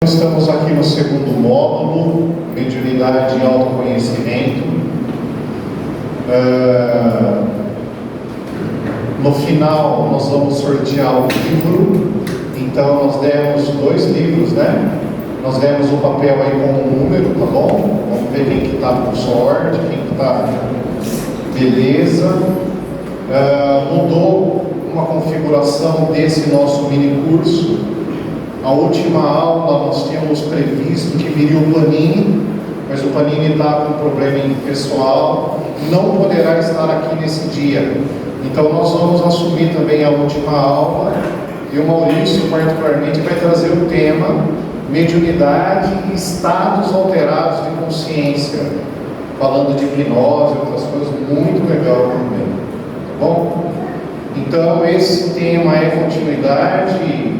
Estamos aqui no segundo módulo, mediunidade e autoconhecimento. No final nós vamos sortear o livro. Então nós demos 2 livros, né? Nós demos o papel aí com um número, tá bom? Vamos ver quem que está com sorte, quem que está beleza. Mudou uma configuração desse nosso mini curso. A última aula nós tínhamos previsto que viria o Panini, mas o Panini está com um problema pessoal, não poderá estar aqui nesse dia. Então nós vamos assumir também a última aula, e o Maurício particularmente vai trazer o tema mediunidade e estados alterados de consciência, falando de hipnose, outras coisas, muito legal também, tá bom? Então esse tema é continuidade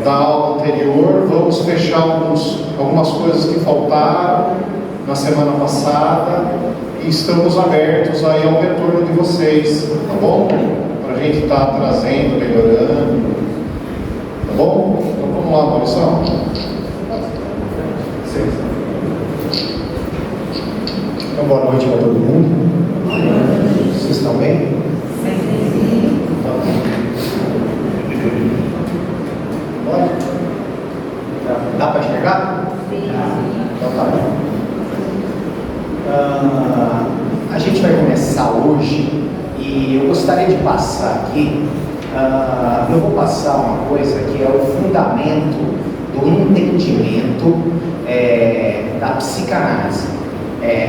da aula anterior. Vamos fechar algumas coisas que faltaram na semana passada e estamos abertos aí ao retorno de vocês, tá bom? Para a gente estar trazendo, melhorando, tá bom? Então vamos lá, Maurício. Então, boa noite para todo mundo. Vocês estão bem? Sim. Dá para enxergar? Sim. Então tá bom. A gente vai começar hoje e eu gostaria de passar aqui. Eu vou passar uma coisa que é o fundamento do entendimento da psicanálise,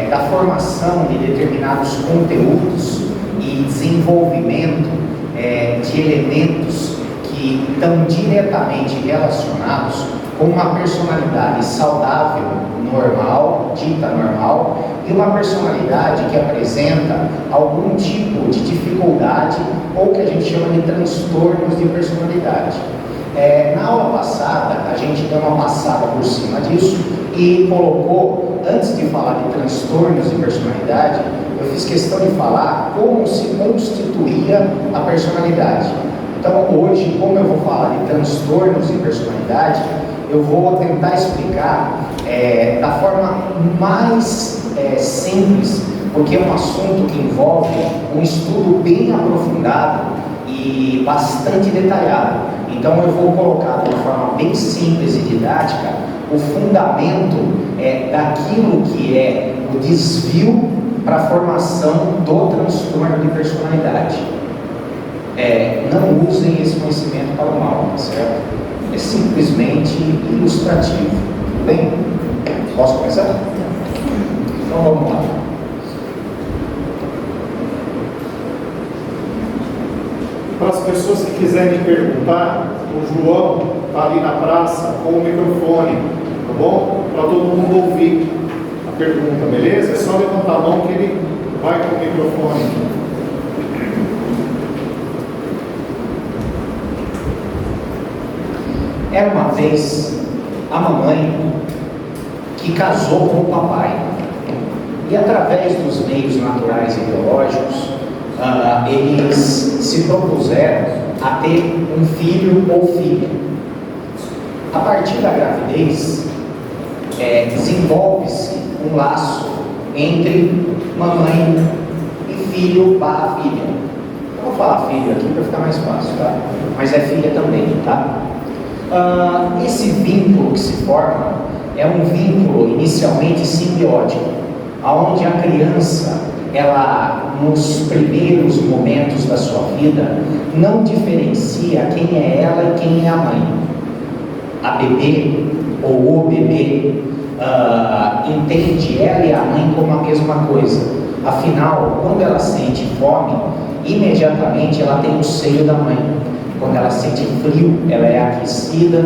da formação de determinados conteúdos e desenvolvimento de elementos que estão diretamente relacionados com uma personalidade saudável, normal, dita normal, e uma personalidade que apresenta algum tipo de dificuldade ou que a gente chama de transtornos de personalidade. Na aula passada, a gente deu uma passada por cima disso e colocou, antes de falar de transtornos de personalidade, eu fiz questão de falar como se constituía a personalidade. Então hoje, como eu vou falar de transtornos de personalidade, eu vou tentar explicar da forma mais simples, porque é um assunto que envolve um estudo bem aprofundado e bastante detalhado. Então eu vou colocar de uma forma bem simples e didática o fundamento daquilo que é o desvio para a formação do transtorno de personalidade. Não usem esse conhecimento para o mal, tá certo? É simplesmente ilustrativo, tudo bem? Posso começar? Então vamos lá. Para as pessoas que quiserem perguntar, o João está ali na praça com o microfone, tá bom? Para todo mundo ouvir a pergunta, beleza? É só levantar a mão que ele vai com o microfone. Era uma vez a mamãe que casou com o papai, e através dos meios naturais e biológicos, eles se propuseram a ter um filho ou filha. A partir da gravidez, desenvolve-se um laço entre mamãe e filho/filha. Eu vou falar filho aqui para ficar mais fácil, tá? Mas é filha também, tá? Esse vínculo que se forma é um vínculo inicialmente simbiótico, onde a criança, ela nos primeiros momentos da sua vida, não diferencia quem é ela e quem é a mãe. A bebê ou o bebê entende ela e a mãe como a mesma coisa. Afinal, quando ela sente fome, imediatamente ela tem o seio da mãe. Quando ela sente frio, ela é aquecida,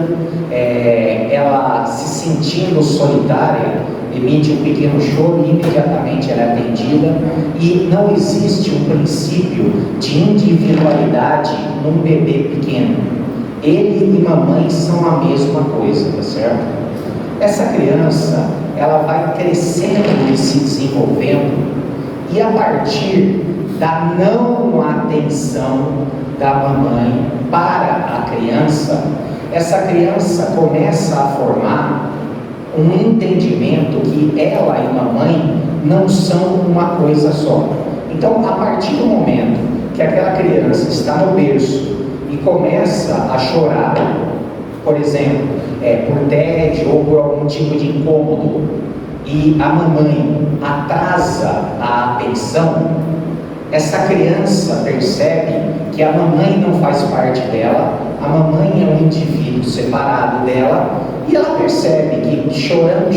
ela se sentindo solitária, emite um pequeno choro e imediatamente ela é atendida, e não existe um princípio de individualidade num bebê pequeno. Ele e mamãe são a mesma coisa, tá certo? Essa criança, ela vai crescendo e se desenvolvendo, e a partir da não atenção da mamãe para a criança, essa criança começa a formar um entendimento que ela e a mamãe não são uma coisa só. Então, a partir do momento que aquela criança está no berço e começa a chorar, por exemplo, por tédio ou por algum tipo de incômodo, e a mamãe atrasa a atenção, essa criança percebe que a mamãe não faz parte dela, a mamãe é um indivíduo separado dela, e ela percebe que chorando,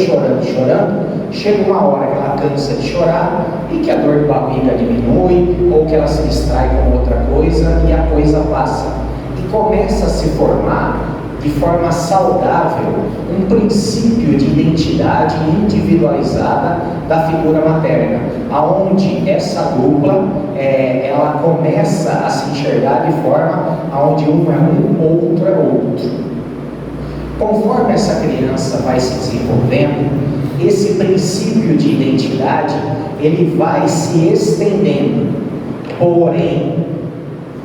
chega uma hora que ela cansa de chorar e que a dor de barriga diminui, ou que ela se distrai com outra coisa e a coisa passa. E começa a se formar de forma saudável um princípio de identidade individualizada da figura materna, aonde essa dupla ela começa a se enxergar de forma aonde um é um, outro é outro. Conforme essa criança vai se desenvolvendo, esse princípio de identidade ele vai se estendendo, porém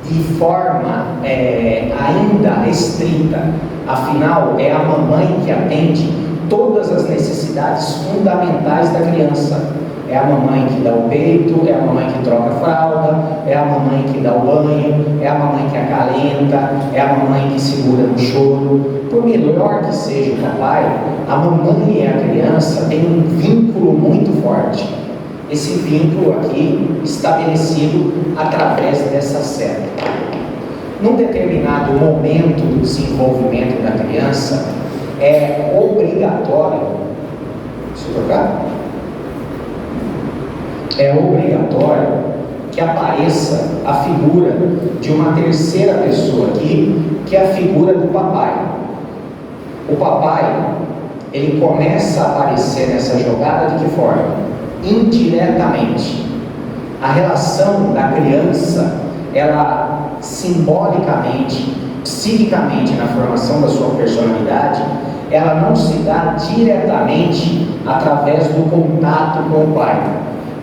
de forma ainda estrita. Afinal, é a mamãe que atende todas as necessidades fundamentais da criança. É a mamãe que dá o peito, é a mamãe que troca a fralda, é a mamãe que dá o banho, é a mamãe que acalenta, é a mamãe que segura no choro. Por melhor que seja o papai, a mamãe e a criança têm um vínculo muito forte. Esse vínculo aqui estabelecido através dessa célula. Num determinado momento do desenvolvimento da criança, é obrigatório, deixa eu trocar? É obrigatório que apareça a figura de uma terceira pessoa aqui, que é a figura do papai. O papai, ele começa a aparecer nessa jogada de que forma? Indiretamente. A relação da criança, ela simbolicamente, psiquicamente, na formação da sua personalidade, ela não se dá diretamente através do contato com o pai,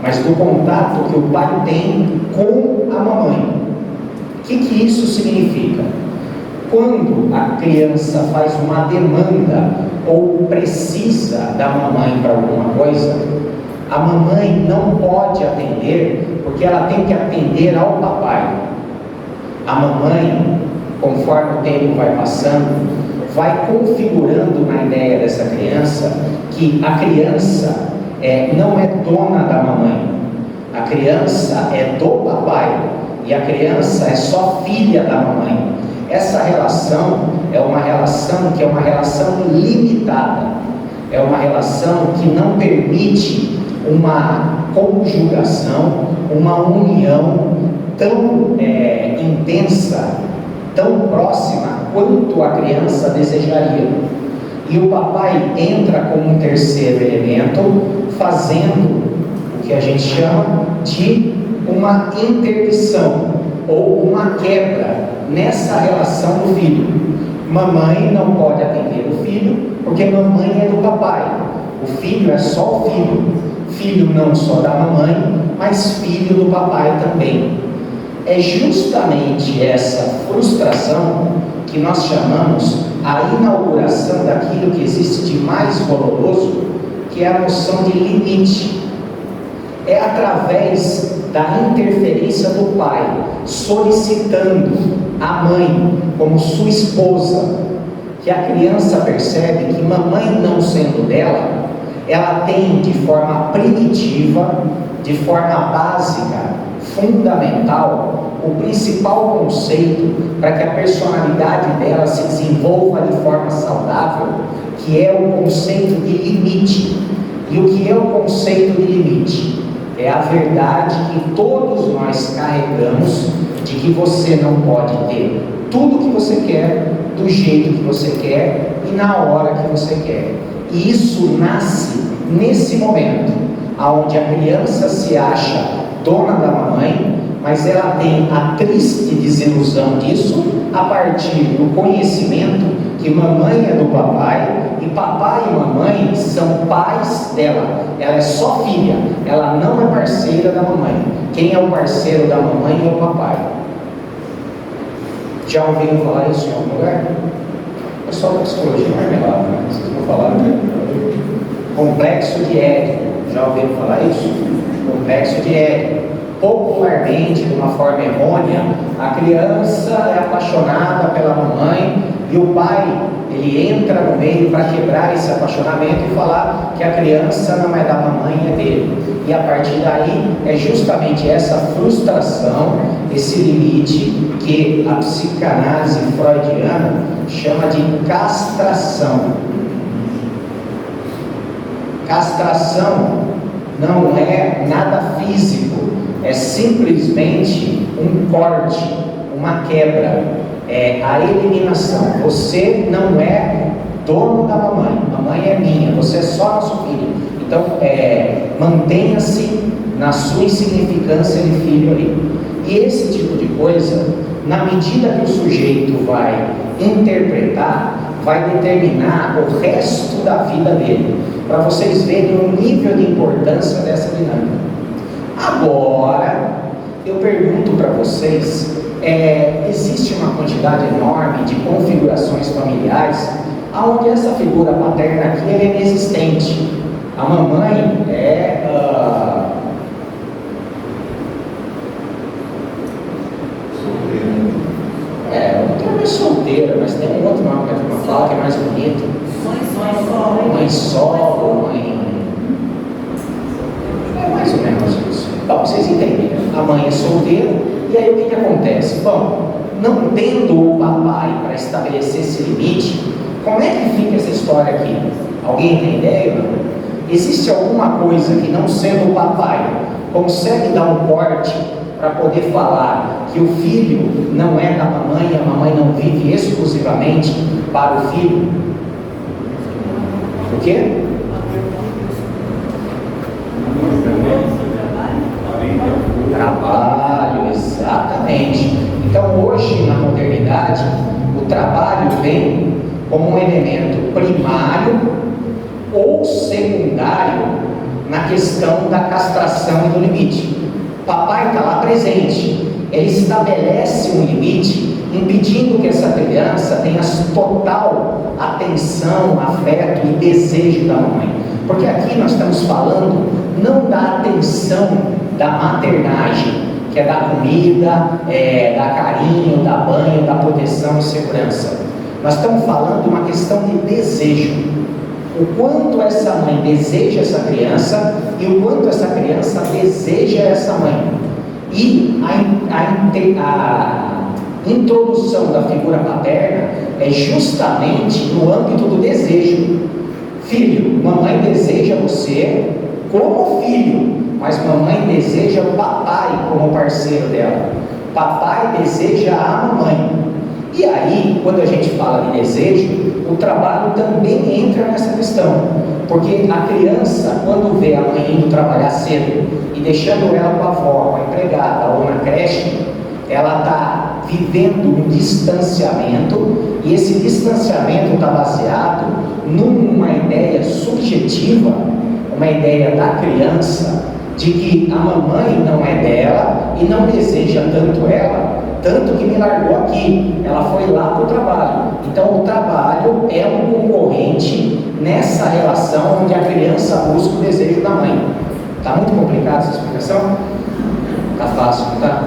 mas do contato que o pai tem com a mamãe. O que isso significa? Quando a criança faz uma demanda ou precisa da mamãe para alguma coisa, a mamãe não pode atender, porque ela tem que atender ao papai. A mamãe, conforme o tempo vai passando, vai configurando na ideia dessa criança que a criança não é dona da mamãe, a criança é do papai e a criança é só filha da mamãe. Essa relação é uma relação que é uma relação limitada, é uma relação que não permite uma conjugação, uma união tão intensa, tão próxima quanto a criança desejaria. E o papai entra como um terceiro elemento, fazendo o que a gente chama de uma interdição ou uma quebra nessa relação do filho. Mamãe não pode atender o filho, porque mamãe é do papai. O filho é só o filho. Filho não só da mamãe, mas filho do papai também. É justamente essa frustração que nós chamamos a inauguração daquilo que existe de mais doloroso, que é a noção de limite. É através da interferência do pai, solicitando a mãe como sua esposa, que a criança percebe que mamãe não sendo dela, ela tem de forma primitiva, de forma básica, fundamental, o principal conceito para que a personalidade dela se desenvolva de forma saudável, que é o conceito de limite. E o que é o conceito de limite? É a verdade que todos nós carregamos de que você não pode ter tudo que você quer, do jeito que você quer e na hora que você quer. E isso nasce nesse momento, onde a criança se acha dona da mamãe, mas ela tem a triste desilusão disso a partir do conhecimento que mamãe é do papai e papai e mamãe são pais dela. Ela é só filha, ela não é parceira da mamãe. Quem é o parceiro da mamãe é o papai. Já ouviram falar isso em algum lugar? O pessoal da psicologia não é melhor, né? Vocês vão falar, né? Complexo de Édipo. Já ouviram falar isso? Complexo de Édipo. Popularmente, de uma forma errônea, a criança é apaixonada pela mamãe e o pai, ele entra no meio para quebrar esse apaixonamento e falar que a criança não é da mamãe, é dele. E a partir daí, é justamente essa frustração, esse limite que a psicanálise freudiana chama de castração. Castração não é nada físico, é simplesmente um corte, uma quebra, é a eliminação. Você não é dono da mamãe, mamãe é minha, você é só nosso filho. Então, mantenha-se na sua insignificância de filho ali. E esse tipo de coisa, na medida que o sujeito vai interpretar, vai determinar o resto da vida dele, para vocês verem o nível de importância dessa dinâmica. Agora, eu pergunto para vocês, existe uma quantidade enorme de configurações familiares onde essa figura paterna aqui é inexistente. A mamãe o termo é solteira, mas tem um outro nome que uma fala que é mais bonito. Mãe solo, mãe. É mais ou menos isso. Bom, vocês entenderam. A mãe é solteira, e aí o que acontece? Bom, não tendo o papai para estabelecer esse limite, como é que fica essa história aqui? Alguém tem ideia? Existe alguma coisa que, não sendo o papai, consegue dar um corte para poder falar que o filho não é da mamãe e a mamãe não vive exclusivamente para o filho? O quê? Trabalho, exatamente. Então hoje na modernidade o trabalho vem como um elemento primário ou secundário na questão da castração e do limite. Papai está lá presente, ele estabelece um limite, impedindo que essa criança tenha total atenção, afeto e desejo da mamãe. Porque aqui nós estamos falando não da atenção da maternagem, que é da comida, da carinho, da banho, da proteção e segurança. Nós estamos falando de uma questão de desejo. O quanto essa mãe deseja essa criança e o quanto essa criança deseja essa mãe. E a introdução da figura paterna é justamente no âmbito do desejo. Filho, mamãe deseja você como filho, mas mamãe deseja o papai como parceiro dela. Papai deseja a mamãe. E aí, quando a gente fala de desejo, o trabalho também entra nessa questão. Porque a criança, quando vê a mãe indo trabalhar cedo e deixando ela com a avó, com a empregada ou na creche, ela está vivendo um distanciamento, e esse distanciamento está baseado numa ideia subjetiva, uma ideia da criança, de que a mamãe não é dela e não deseja tanto ela, tanto que me largou aqui, ela foi lá para o trabalho. Então o trabalho é um concorrente nessa relação onde a criança busca o desejo da mãe. Está muito complicada essa explicação? Está fácil, não está?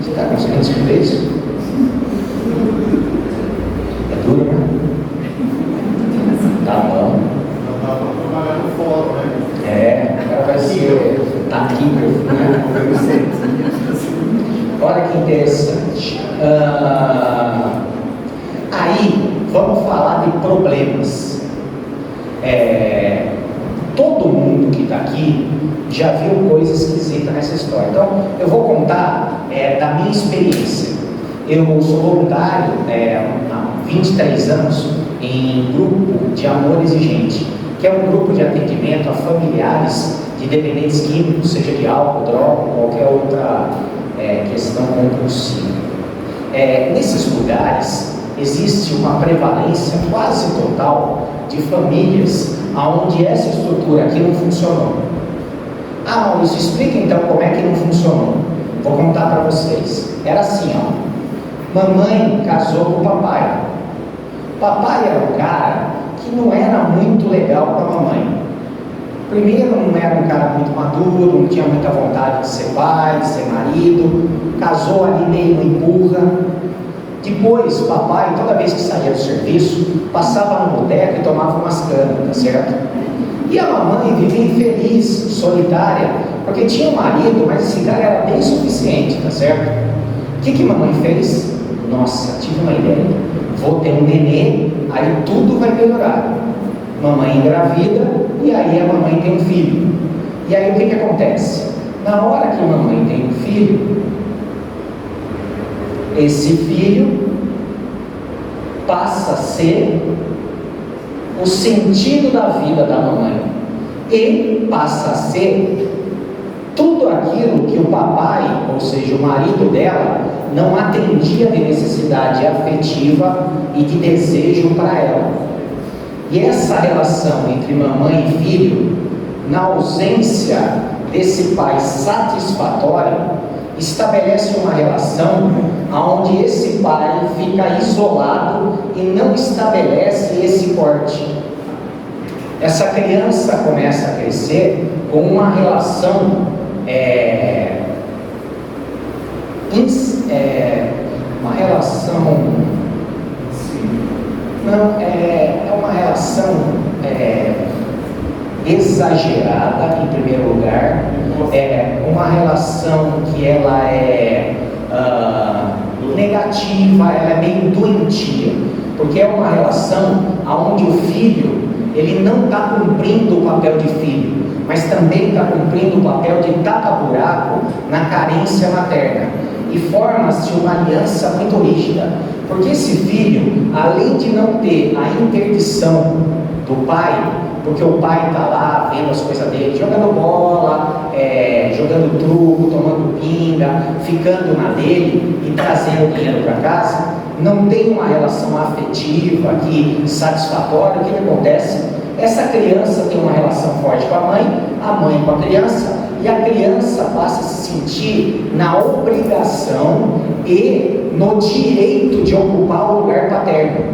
Você está conseguindo escrever isso? É duro, né? Tá bom. Está trabalhando fora, né? O cara vai ser taquígrafo, né? Olha que interessante. Aí, vamos falar de problemas. Todo mundo que está aqui já viu coisa esquisita nessa história. Então, eu vou contar da minha experiência. Eu sou voluntário há 23 anos em grupo de Amor Exigente, que é um grupo de atendimento a familiares de dependentes químicos, seja de álcool, droga ou qualquer outra questão compulsiva. Nesses lugares existe uma prevalência quase total de famílias onde essa estrutura aqui não funcionou. Maurício, explica então como é que não funcionou. Vou contar para vocês. Era assim, ó. Mamãe casou com o papai. Papai era um cara que não era muito legal para a mamãe. Primeiro, não era um cara muito maduro, não tinha muita vontade de ser pai, de ser marido, casou ali meio empurra. Depois, papai, toda vez que saía do serviço, passava no boteco e tomava umas canas, tá certo? E a mamãe vivia infeliz, solitária, porque tinha um marido, mas esse cara era bem suficiente, tá certo? O que a mamãe fez? Nossa, tive uma ideia. Vou ter um nenê, aí tudo vai melhorar. Mamãe engravida, e aí a mamãe tem um filho. E aí o que acontece? Na hora que a mamãe tem um filho, esse filho passa a ser o sentido da vida da mamãe e passa a ser tudo aquilo que o papai, ou seja, o marido dela, não atendia de necessidade afetiva e de desejo para ela. E essa relação entre mamãe e filho, na ausência desse pai satisfatório, estabelece uma relação onde esse pai fica isolado e não estabelece esse corte. Essa criança começa a crescer com uma relação uma relação exagerada, em primeiro lugar, uma relação que ela é negativa, ela é meio doentia, porque é uma relação onde o filho, ele não está cumprindo o papel de filho, mas também está cumprindo o papel de tapa-buraco na carência materna, e forma-se uma aliança muito rígida, porque esse filho, além de não ter a interdição do pai, porque o pai está lá vendo as coisas dele, jogando bola, jogando truco, tomando pinga, ficando na dele e trazendo dinheiro para casa, não tem uma relação afetiva aqui satisfatória. O que acontece? Essa criança tem uma relação forte com a mãe com a criança, e a criança passa a se sentir na obrigação e no direito de ocupar o lugar paterno.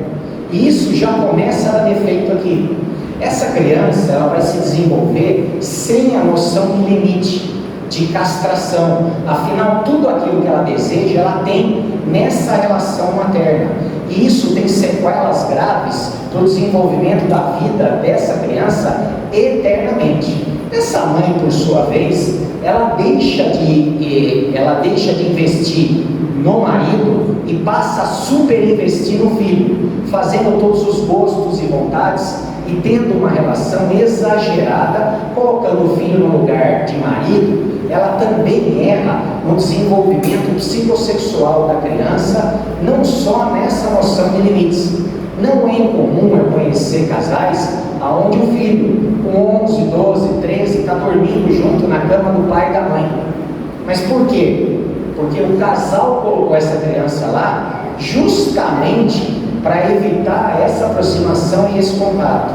E isso já começa a dar defeito aqui. Essa criança, ela vai se desenvolver sem a noção de limite, de castração. Afinal, tudo aquilo que ela deseja, ela tem nessa relação materna. E isso tem sequelas graves para o desenvolvimento da vida dessa criança eternamente. Essa mãe, por sua vez, ela deixa de investir no marido e passa a superinvestir no filho, fazendo todos os gostos e vontades e tendo uma relação exagerada, colocando o filho no lugar de marido. Ela também erra no desenvolvimento psicossexual da criança, não só nessa noção de limites. Não é incomum eu conhecer casais onde o filho, com 11, 12, 13, está dormindo junto na cama do pai e da mãe. Mas por quê? Porque o casal colocou essa criança lá justamente para evitar essa aproximação e esse contato.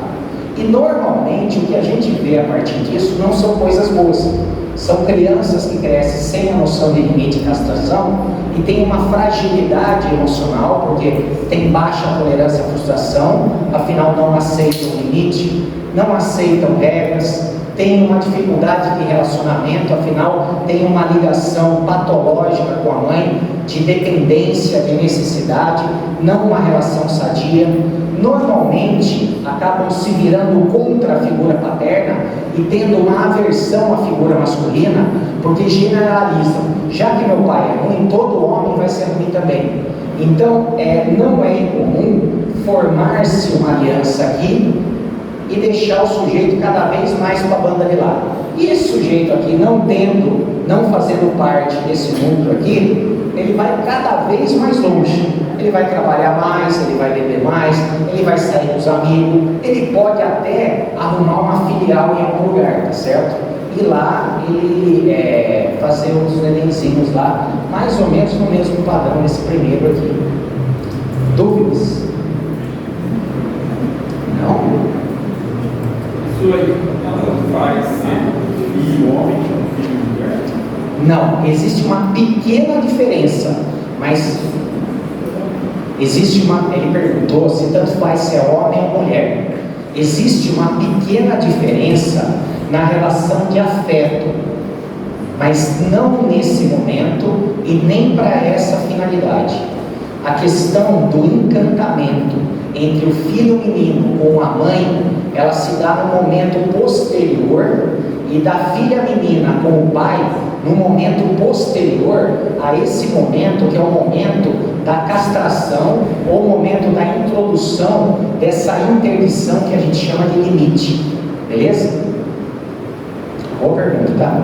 E normalmente o que a gente vê a partir disso não são coisas boas. São crianças que crescem sem a noção de limite e castração e têm uma fragilidade emocional, porque tem baixa tolerância à frustração, afinal não aceitam limite, não aceitam regras, têm uma dificuldade de relacionamento, afinal tem uma ligação patológica com a mãe, de dependência, de necessidade, não uma relação sadia. Normalmente acabam se virando contra a figura paterna e tendo uma aversão à figura masculina, porque generalizam: já que meu pai é ruim, todo homem vai ser ruim também. Então não é incomum formar-se uma aliança aqui e deixar o sujeito cada vez mais para a banda de lá. E esse sujeito aqui, não fazendo parte desse núcleo aqui, ele vai cada vez mais longe. Ele vai trabalhar mais, ele vai beber mais, ele vai sair com os amigos, ele pode até arrumar uma filial em algum lugar, tá certo? E lá ele fazer uns nenenzinhos lá, mais ou menos no mesmo padrão desse primeiro aqui. Dúvidas? Não? Isso aí não faz ser filho homem ou filho mulher? Não, existe uma pequena diferença, mas ele perguntou se tanto faz se é homem ou mulher. Existe uma pequena diferença na relação de afeto, mas não nesse momento e nem para essa finalidade. A questão do encantamento entre o filho menino com a mãe, ela se dá no momento posterior, e da filha menina com o pai, no momento posterior a esse momento, que é o momento da castração, ou o momento da introdução dessa interdição que a gente chama de limite. Beleza? Boa pergunta, tá?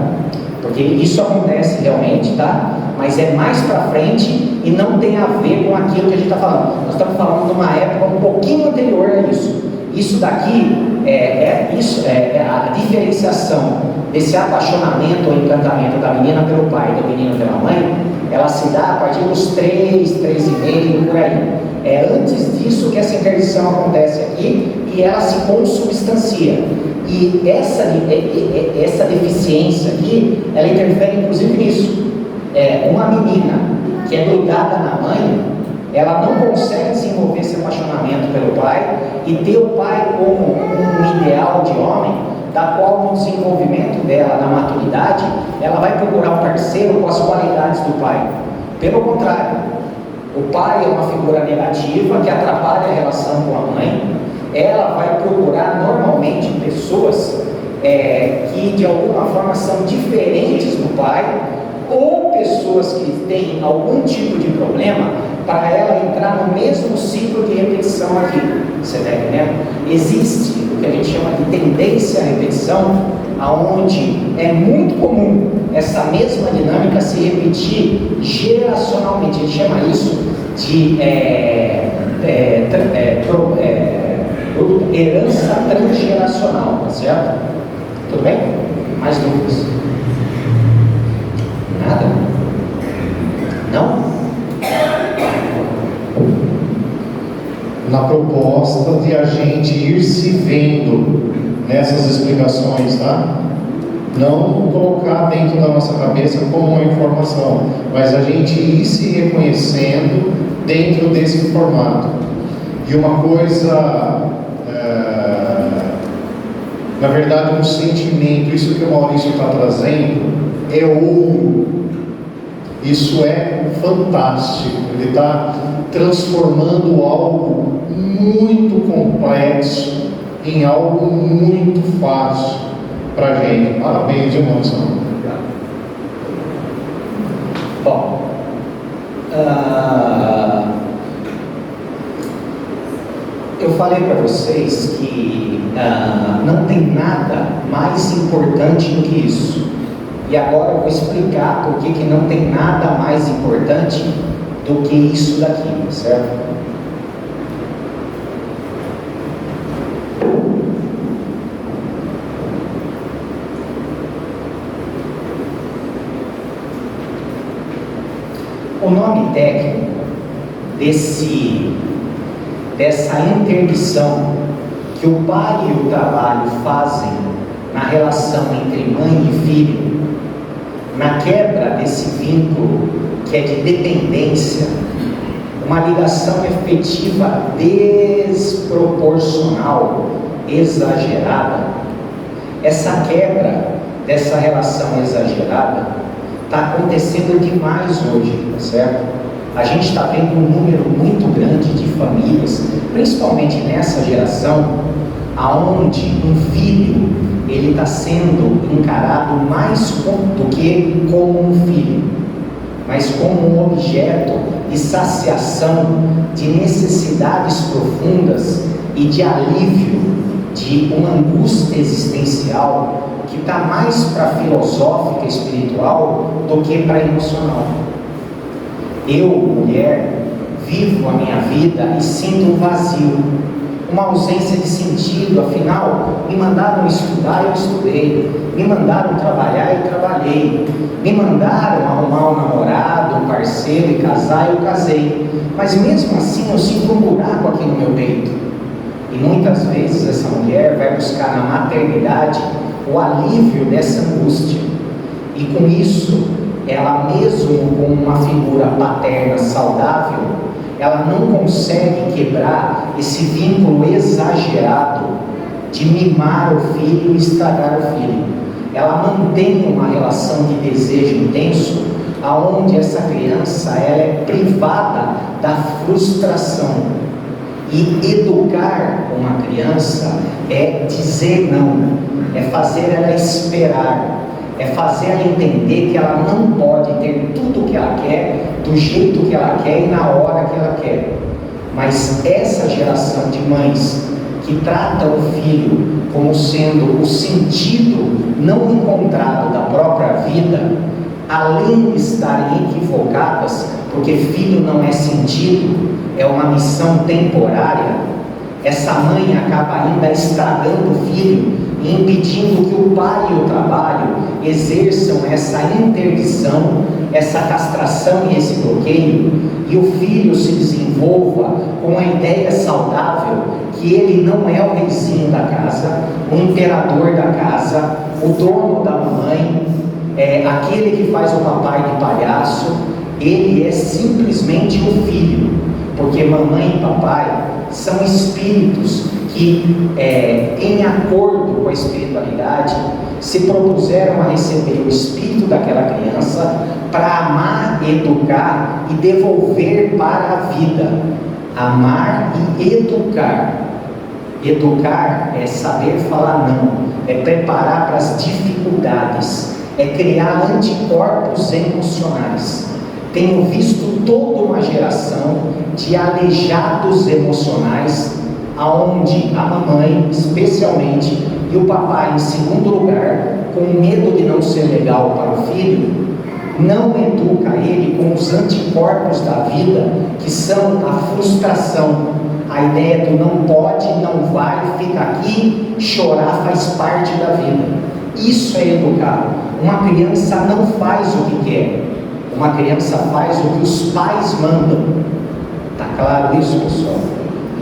Porque isso acontece realmente, tá? Mas é mais para frente e não tem a ver com aquilo que a gente está falando. Nós estamos falando de uma época um pouquinho anterior a isso. Isso daqui é a diferenciação desse apaixonamento ou encantamento da menina pelo pai e do menino pela mãe. Ela se dá a partir dos 3, 3,5 por aí. É antes disso que essa interdição acontece aqui e ela se consubstancia. E essa deficiência aqui, ela interfere inclusive nisso. Uma menina que é grudada na mãe, ela não consegue desenvolver esse apaixonamento pelo pai e ter o pai como um ideal de homem, da qual no desenvolvimento dela, na maturidade, ela vai procurar um parceiro com as qualidades do pai. Pelo contrário, o pai é uma figura negativa que atrapalha a relação com a mãe. Ela vai procurar normalmente pessoas que de alguma forma são diferentes do pai, ou pessoas que têm algum tipo de problema, para ela entrar no mesmo ciclo de repetição aqui. Você está entendendo? Existe o que a gente chama de tendência à repetição, aonde é muito comum essa mesma dinâmica se repetir geracionalmente. A gente chama isso de herança transgeracional, tá certo? Tudo bem? Mais dúvidas? Nada? Não? Na proposta de a gente ir se vendo nessas explicações, tá? Não colocar dentro da nossa cabeça como uma informação, mas a gente ir se reconhecendo dentro desse formato. E uma coisa, na verdade, um sentimento, isso que o Maurício está trazendo, é ouro. Isso é fantástico. Ele está transformando algo muito complexo em algo muito fácil para a gente. Parabéns, irmãos. Bom, eu falei para vocês que não tem nada mais importante do que isso. E agora eu vou explicar por que não tem nada mais importante do que isso daqui, certo? O nome técnico dessa interdição que o pai e o trabalho fazem na relação entre mãe e filho, na quebra desse vínculo que é de dependência, uma ligação efetiva desproporcional, exagerada. Essa quebra dessa relação exagerada está acontecendo demais hoje, certo? A gente está vendo um número muito grande de famílias, principalmente nessa geração, aonde um filho ele está sendo encarado mais do que como um filho, mas como um objeto de saciação de necessidades profundas e de alívio de uma angústia existencial que está mais para a filosófica espiritual do que para a emocional. Eu, mulher, vivo a minha vida e sinto um vazio, uma ausência de sentido. Afinal, me mandaram estudar, eu estudei, me mandaram trabalhar, eu trabalhei, me mandaram arrumar um namorado, um parceiro e casar, eu casei, mas mesmo assim eu sinto um buraco aqui no meu peito. E muitas vezes essa mulher vai buscar na maternidade o alívio dessa angústia, e com isso ela, mesmo com uma figura paterna saudável, ela não consegue quebrar esse vínculo exagerado de mimar o filho e estragar o filho. Ela mantém uma relação de desejo intenso, aonde essa criança ela é privada da frustração. E educar uma criança é dizer não, é fazer ela esperar, é fazer ela entender que ela não pode ter tudo o que ela quer, do jeito que ela quer e na hora que ela quer. Mas essa geração de mães que tratam o filho como sendo o sentido não encontrado da própria vida, além de estarem equivocadas, porque filho não é sentido, é uma missão temporária, essa mãe acaba ainda estragando o filho e impedindo que o pai e o trabalho exerçam essa interdição, essa castração e esse bloqueio, e o filho se desenvolva com a ideia saudável que ele não é o reizinho da casa, o imperador da casa, o dono da mamãe, aquele que faz o papai de palhaço. Ele é simplesmente um filho, porque mamãe e papai são espíritos que, em acordo com a espiritualidade, se propuseram a receber o espírito daquela criança para amar, educar e devolver para a vida. Amar e educar. Educar é saber falar não, é preparar para as dificuldades, é criar anticorpos emocionais. Tenho visto toda uma geração de aleijados emocionais, aonde a mamãe, especialmente, e o papai, em segundo lugar, com medo de não ser legal para o filho, não educa ele com os anticorpos da vida, que são a frustração, a ideia do não pode, não vai, fica aqui, chorar faz parte da vida. Isso é educar. Uma criança não faz o que quer, uma criança faz o que os pais mandam. Está claro isso, pessoal?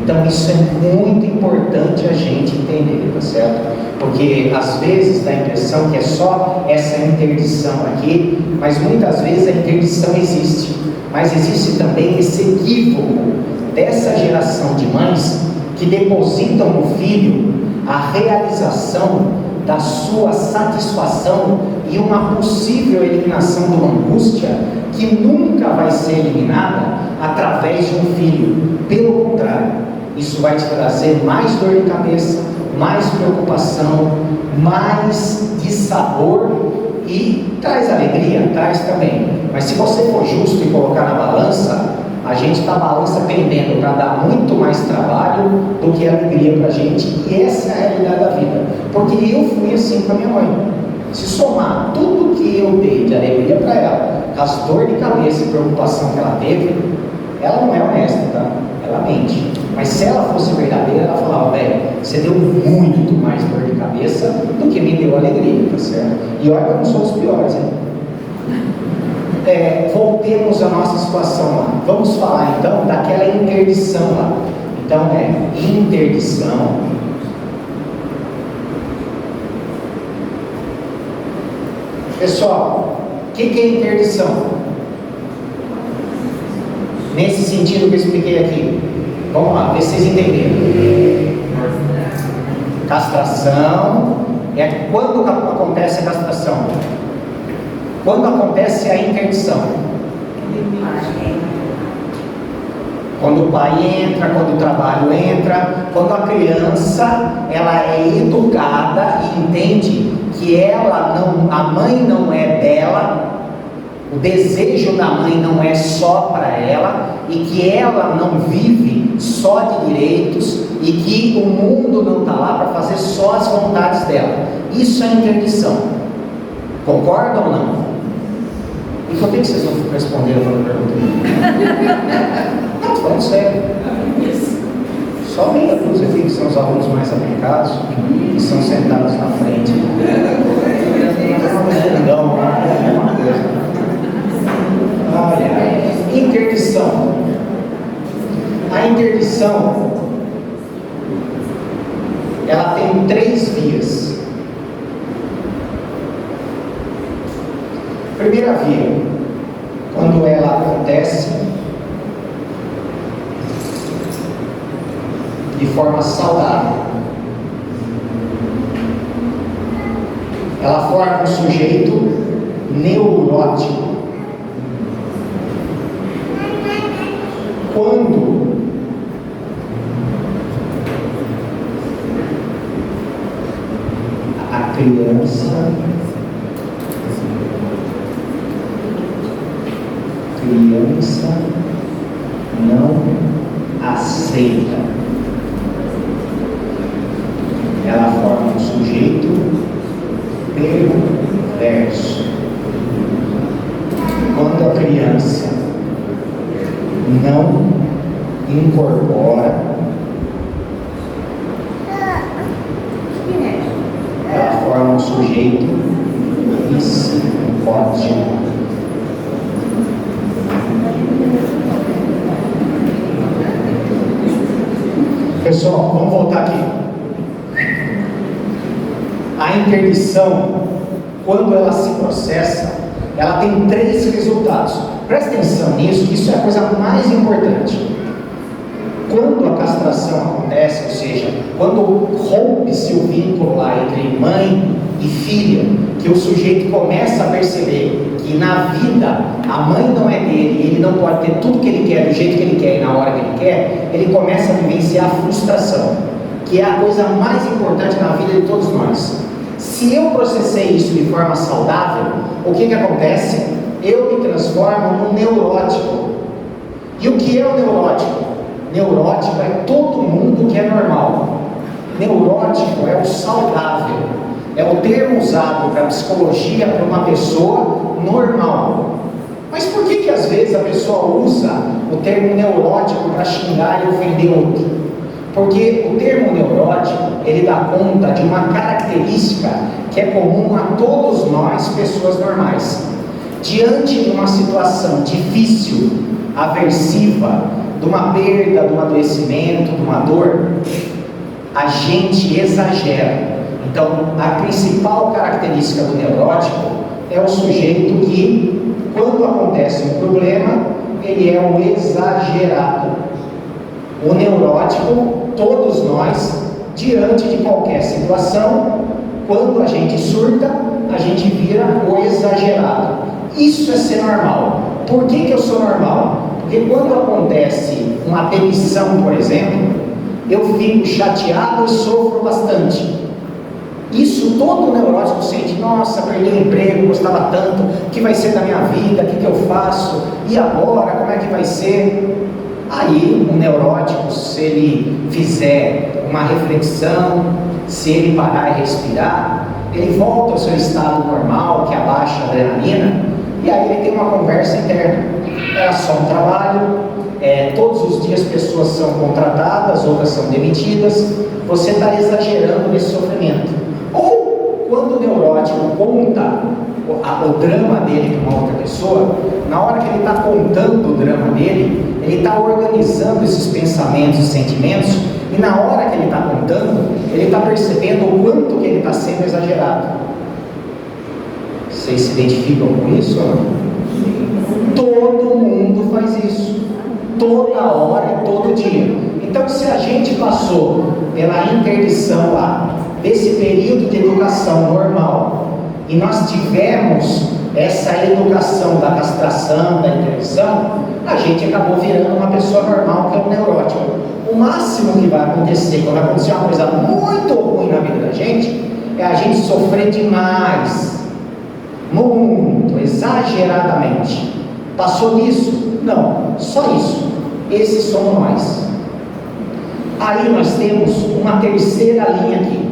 Então isso é muito importante a gente entender, tá certo? Porque às vezes dá a impressão que é só essa interdição aqui, mas muitas vezes a interdição existe, mas existe também esse equívoco dessa geração de mães que depositam no filho a realização da sua satisfação e uma possível eliminação de uma angústia que nunca vai ser eliminada através de um filho. Pelo contrário, isso vai te trazer mais dor de cabeça, mais preocupação, mais dissabor e traz alegria, traz também. Mas se você for justo e colocar na balança, a gente está a balança pendendo para dar muito mais trabalho do que alegria para a gente, e essa é a realidade da vida. Porque eu fui assim com a minha mãe. Se somar tudo que eu dei de alegria para ela, com as dores de cabeça e preocupação que ela teve, ela não é honesta, tá? Ela mente. Mas se ela fosse verdadeira, ela falava: velho, você deu muito mais dor de cabeça do que me deu alegria, tá certo? E olha que eu não sou os piores, hein? Voltemos à nossa situação lá. Vamos falar então daquela interdição lá. Então interdição. Pessoal, o que é interdição? Nesse sentido que eu expliquei aqui. Vamos lá, ver se vocês entenderam. Castração é quando acontece a castração? Quando acontece a interdição? Quando o pai entra, quando o trabalho entra, quando a criança ela é educada e entende que a mãe não é dela, o desejo da mãe não é só para ela, e que ela não vive só de direitos, e que o mundo não está lá para fazer só as vontades dela. Isso é interdição. Concordam ou não? E por que vocês não responderam para a pergunta? Não, falando sério. Só meia dúzia aqui, que são os alunos mais aplicados, que são sentados na frente. Não, é uma coisa. Olha, interdição. A interdição, ela tem 3 vias. Primeira via, quando ela acontece de forma saudável. Ela forma um sujeito neurótico. Quando a criança não aceita, ela forma um sujeito perverso. Quando a criança não incorpora, ela forma um sujeito psicótico. Pessoal, vamos voltar aqui. A interdição, quando ela se processa, ela tem 3 resultados. Presta atenção nisso, que isso é a coisa mais importante. Quando a castração acontece, ou seja, quando rompe-se o vínculo lá entre mãe e filha, que o sujeito começa a perceber que na vida a mãe não é dele, ele não pode ter tudo que ele quer, do jeito que ele quer e na hora que ele quer, ele começa a vivenciar a frustração, que é a coisa mais importante na vida de todos nós. Se eu processei isso de forma saudável, o que acontece? Eu me transformo num neurótico. E o que é o neurótico? Neurótico é todo mundo que é normal. Neurótico é o saudável. É o termo usado para psicologia para uma pessoa normal. Mas por que às vezes a pessoa usa o termo neurótico para xingar e ofender outro? Porque o termo neurótico, ele dá conta de uma característica que é comum a todos nós, pessoas normais. Diante de uma situação difícil, aversiva, de uma perda, de um adoecimento, de uma dor, a gente exagera. Então, a principal característica do neurótico é o sujeito que, quando acontece um problema, ele é um exagerado. O neurótico, todos nós, diante de qualquer situação, quando a gente surta, a gente vira o exagerado. Isso é ser normal. Por que eu sou normal? Porque quando acontece uma demissão, por exemplo, eu fico chateado e sofro bastante. Isso todo neurótico sente. Nossa, perdi o emprego, gostava tanto, o que vai ser da minha vida, o que eu faço, e agora, como é que vai ser? Aí o neurótico, se ele fizer uma reflexão, se ele parar e respirar, ele volta ao seu estado normal, que abaixa a adrenalina, e aí ele tem uma conversa interna. É só um trabalho, todos os dias pessoas são contratadas, outras são demitidas, você está exagerando nesse sofrimento. Ou quando o neurótico conta o drama dele para uma outra pessoa, na hora que ele está contando o drama dele, ele está organizando esses pensamentos e sentimentos, e na hora que ele está contando, ele está percebendo o quanto que ele está sendo exagerado. Vocês se identificam com isso ou não? Todo mundo faz isso, toda hora e todo dia. Então, se a gente passou pela interdição lá, desse período de educação normal, e nós tivemos essa educação da castração, da interdição, a gente acabou virando uma pessoa normal, que é o neurótico. O máximo que vai acontecer, quando acontecer uma coisa muito ruim na vida da gente, é a gente sofrer demais, muito, exageradamente. Passou disso? Não, só isso. Esses somos nós. Aí nós temos uma terceira linha aqui.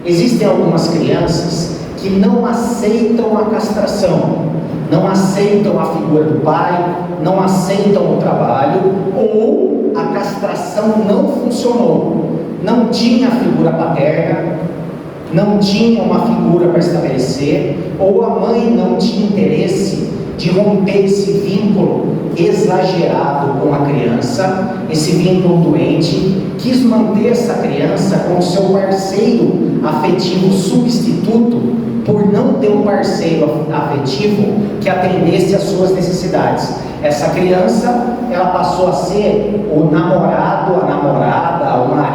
Existem algumas crianças que não aceitam a castração, não aceitam a figura do pai, não aceitam o trabalho, ou a castração não funcionou, não tinha a figura paterna, não tinha uma figura para estabelecer, ou a mãe não tinha interesse de romper esse vínculo exagerado com a criança, esse vínculo doente, quis manter essa criança com o seu parceiro afetivo substituto, por não ter um parceiro afetivo que atendesse às suas necessidades. Essa criança, ela passou a ser o namorado, a namorada, o marido,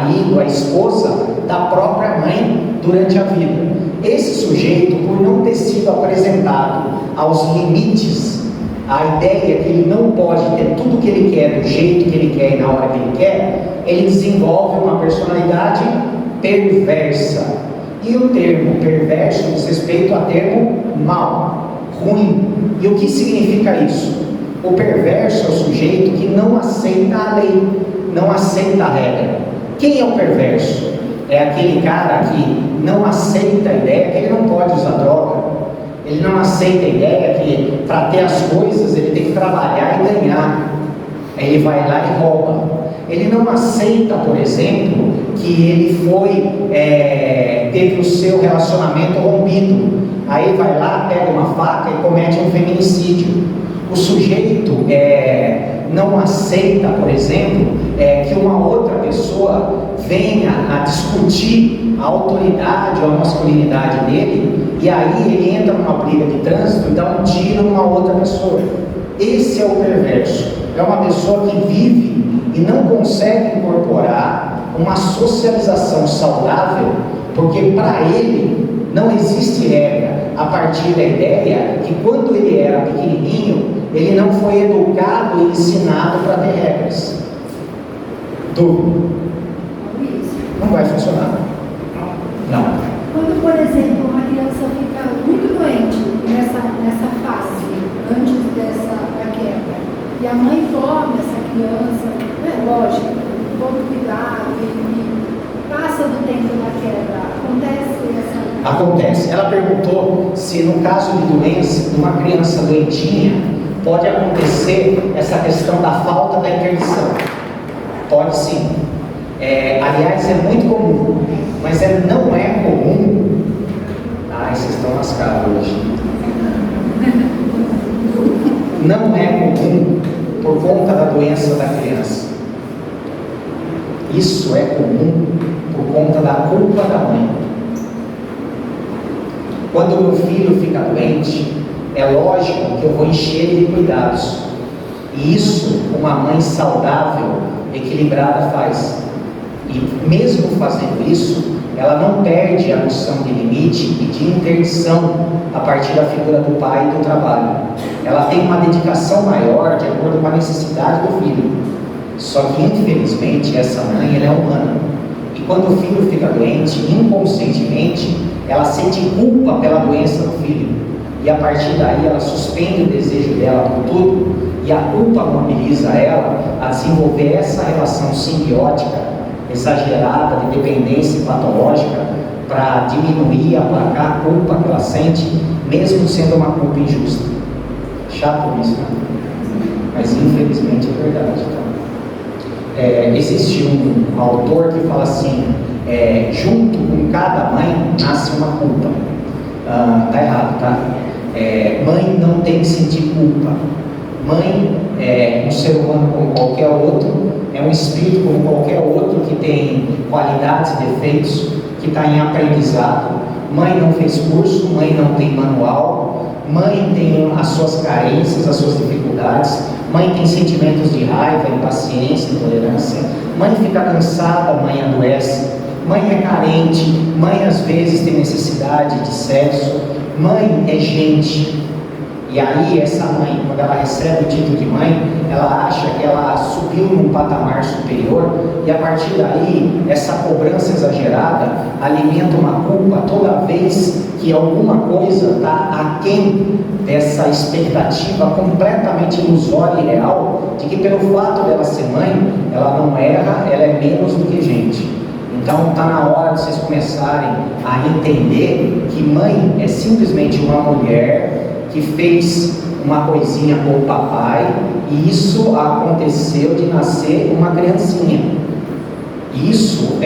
durante a vida. Esse sujeito, por não ter sido apresentado aos limites, a ideia que ele não pode ter tudo o que ele quer, do jeito que ele quer e na hora que ele quer, ele desenvolve uma personalidade perversa. E o termo perverso diz respeito a termo mau, ruim. E o que significa isso? O perverso é o sujeito que não aceita a lei, não aceita a regra. Quem é o perverso? É aquele cara que não aceita a ideia que ele não pode usar droga. Ele não aceita a ideia que para ter as coisas ele tem que trabalhar e ganhar. Aí ele vai lá e rouba. Ele não aceita, por exemplo, que ele teve o seu relacionamento rompido. Aí vai lá, pega uma faca e comete um feminicídio. O sujeito não aceita, por exemplo, que uma outra pessoa venha a discutir a autoridade ou a masculinidade dele, e aí ele entra numa briga de trânsito e dá um tiro numa outra pessoa. Esse é o perverso. É uma pessoa que vive e não consegue incorporar uma socialização saudável, porque para ele não existe regra, a partir da ideia que quando ele era pequenininho, ele não foi educado e ensinado para ter regras. Dúvida? Não vai funcionar. Não. Quando, por exemplo, uma criança fica muito doente nessa fase, antes da queda, e a mãe toma essa criança, lógico, com todo cuidado, e passa do tempo da queda, acontece essa... Acontece. Ela perguntou se no caso de doença, de uma criança doentinha, pode acontecer essa questão da falta da interdição. Pode sim. Aliás, é muito comum, mas não é comum. Ai, vocês estão lascados hoje. Não é comum por conta da doença da criança. Isso é comum por conta da culpa da mãe. Quando meu filho fica doente, é lógico que eu vou encher ele de cuidados. E isso uma mãe saudável, equilibrada faz. E mesmo fazendo isso, ela não perde a noção de limite e de interdição a partir da figura do pai e do trabalho. Ela tem uma dedicação maior de acordo com a necessidade do filho. Só que, infelizmente, essa mãe ela é humana. E quando o filho fica doente, inconscientemente, ela sente culpa pela doença do filho. E a partir daí, ela suspende o desejo dela por tudo, e a culpa mobiliza ela a desenvolver essa relação simbiótica exagerada de dependência patológica para diminuir, aplacar a culpa que ela sente, mesmo sendo uma culpa injusta. Chato isso, né? Mas infelizmente é verdade. Tá? Existe um autor que fala assim, junto com cada mãe nasce uma culpa. Tá errado, tá? Mãe não tem que sentir culpa. Mãe é um ser humano como qualquer outro, é um espírito como qualquer outro que tem qualidades e defeitos, que está em aprendizado. Mãe não fez curso, mãe não tem manual, mãe tem as suas carências, as suas dificuldades, mãe tem sentimentos de raiva, impaciência, intolerância, mãe fica cansada, mãe adoece, mãe é carente, mãe às vezes tem necessidade de sexo, mãe é gente. E aí essa mãe, quando ela recebe o título de mãe, ela acha que ela subiu num patamar superior, e a partir daí, essa cobrança exagerada alimenta uma culpa toda vez que alguma coisa está aquém dessa expectativa completamente ilusória e real, de que pelo fato dela ser mãe, ela não erra, ela é menos do que gente. Então está na hora de vocês começarem a entender que mãe é simplesmente uma mulher que fez uma coisinha com o papai, e isso aconteceu de nascer uma criancinha. Isso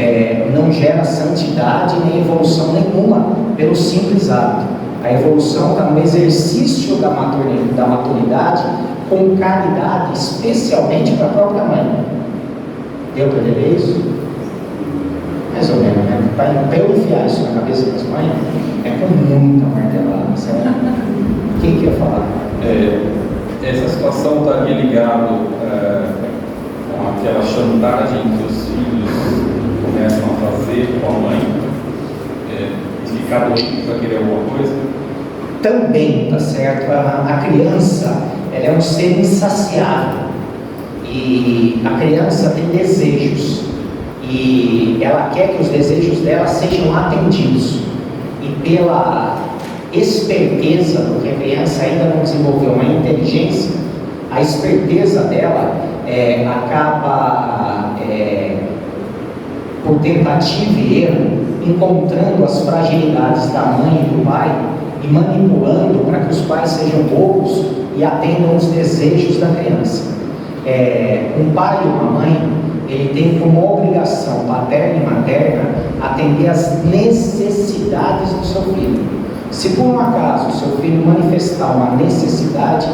não gera santidade nem evolução nenhuma pelo simples hábito. A evolução está no exercício da maturidade com caridade, especialmente para a própria mãe. Deu para entender isso? Mais ou menos, né? Para eu enfiar isso na cabeça das mães, é com muita martelada, certo? Quem quer falar? Essa situação estaria ligada com aquela chantagem que os filhos começam a fazer com a mãe, ficar doente para querer alguma coisa? Também, tá certo? A criança, ela é um ser insaciável. E a criança tem desejos. E ela quer que os desejos dela sejam atendidos. E pela esperteza, porque a criança ainda não desenvolveu uma inteligência, a esperteza dela acaba, por tentativa e erro, encontrando as fragilidades da mãe e do pai e manipulando para que os pais sejam bobos e atendam os desejos da criança. Um pai e uma mãe, ele tem como obrigação paterna e materna atender às necessidades do seu filho. Se por um acaso o seu filho manifestar uma necessidade,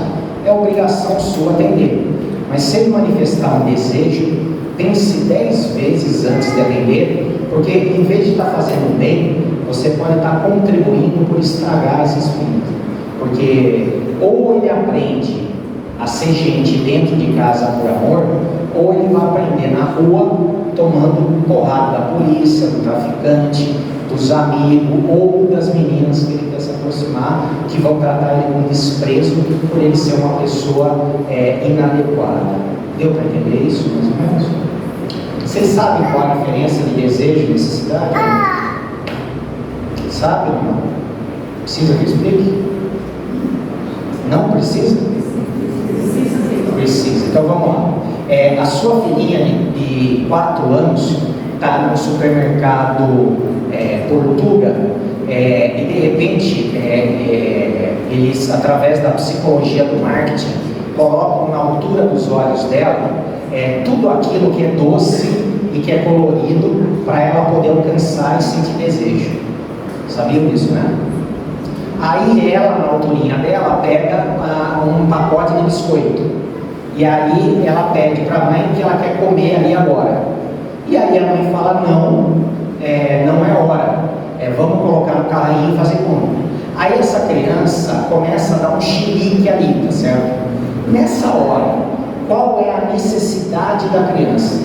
é obrigação sua atender. Mas se ele manifestar um desejo, pense 10 vezes antes de atender, porque em vez de estar fazendo bem, você pode estar contribuindo por estragar esse espírito. Porque ou ele aprende a ser gente dentro de casa por amor, ou ele vai aprender na rua tomando porrada da polícia, do traficante, dos amigos ou das meninas que ele quer se aproximar, que vão tratar ele com desprezo por ele ser uma pessoa inadequada. Deu para entender isso, mais ou menos? Vocês sabem qual a diferença de desejo e necessidade? Sabe ou não? Precisa que eu explique? Não precisa? Precisa. Então vamos lá. A sua filhinha de 4 anos está no supermercado Portuga e de repente eles, através da psicologia do marketing, colocam na altura dos olhos dela tudo aquilo que é doce e que é colorido para ela poder alcançar e sentir desejo. Sabiam disso, né? Aí ela, na alturinha dela, pega um pacote de biscoito. E aí ela pede para a mãe que ela quer comer ali agora. E aí a mãe fala, não é hora. Vamos colocar no carrinho e fazer compra. Aí essa criança começa a dar um chilique ali, tá certo? Nessa hora, qual é a necessidade da criança?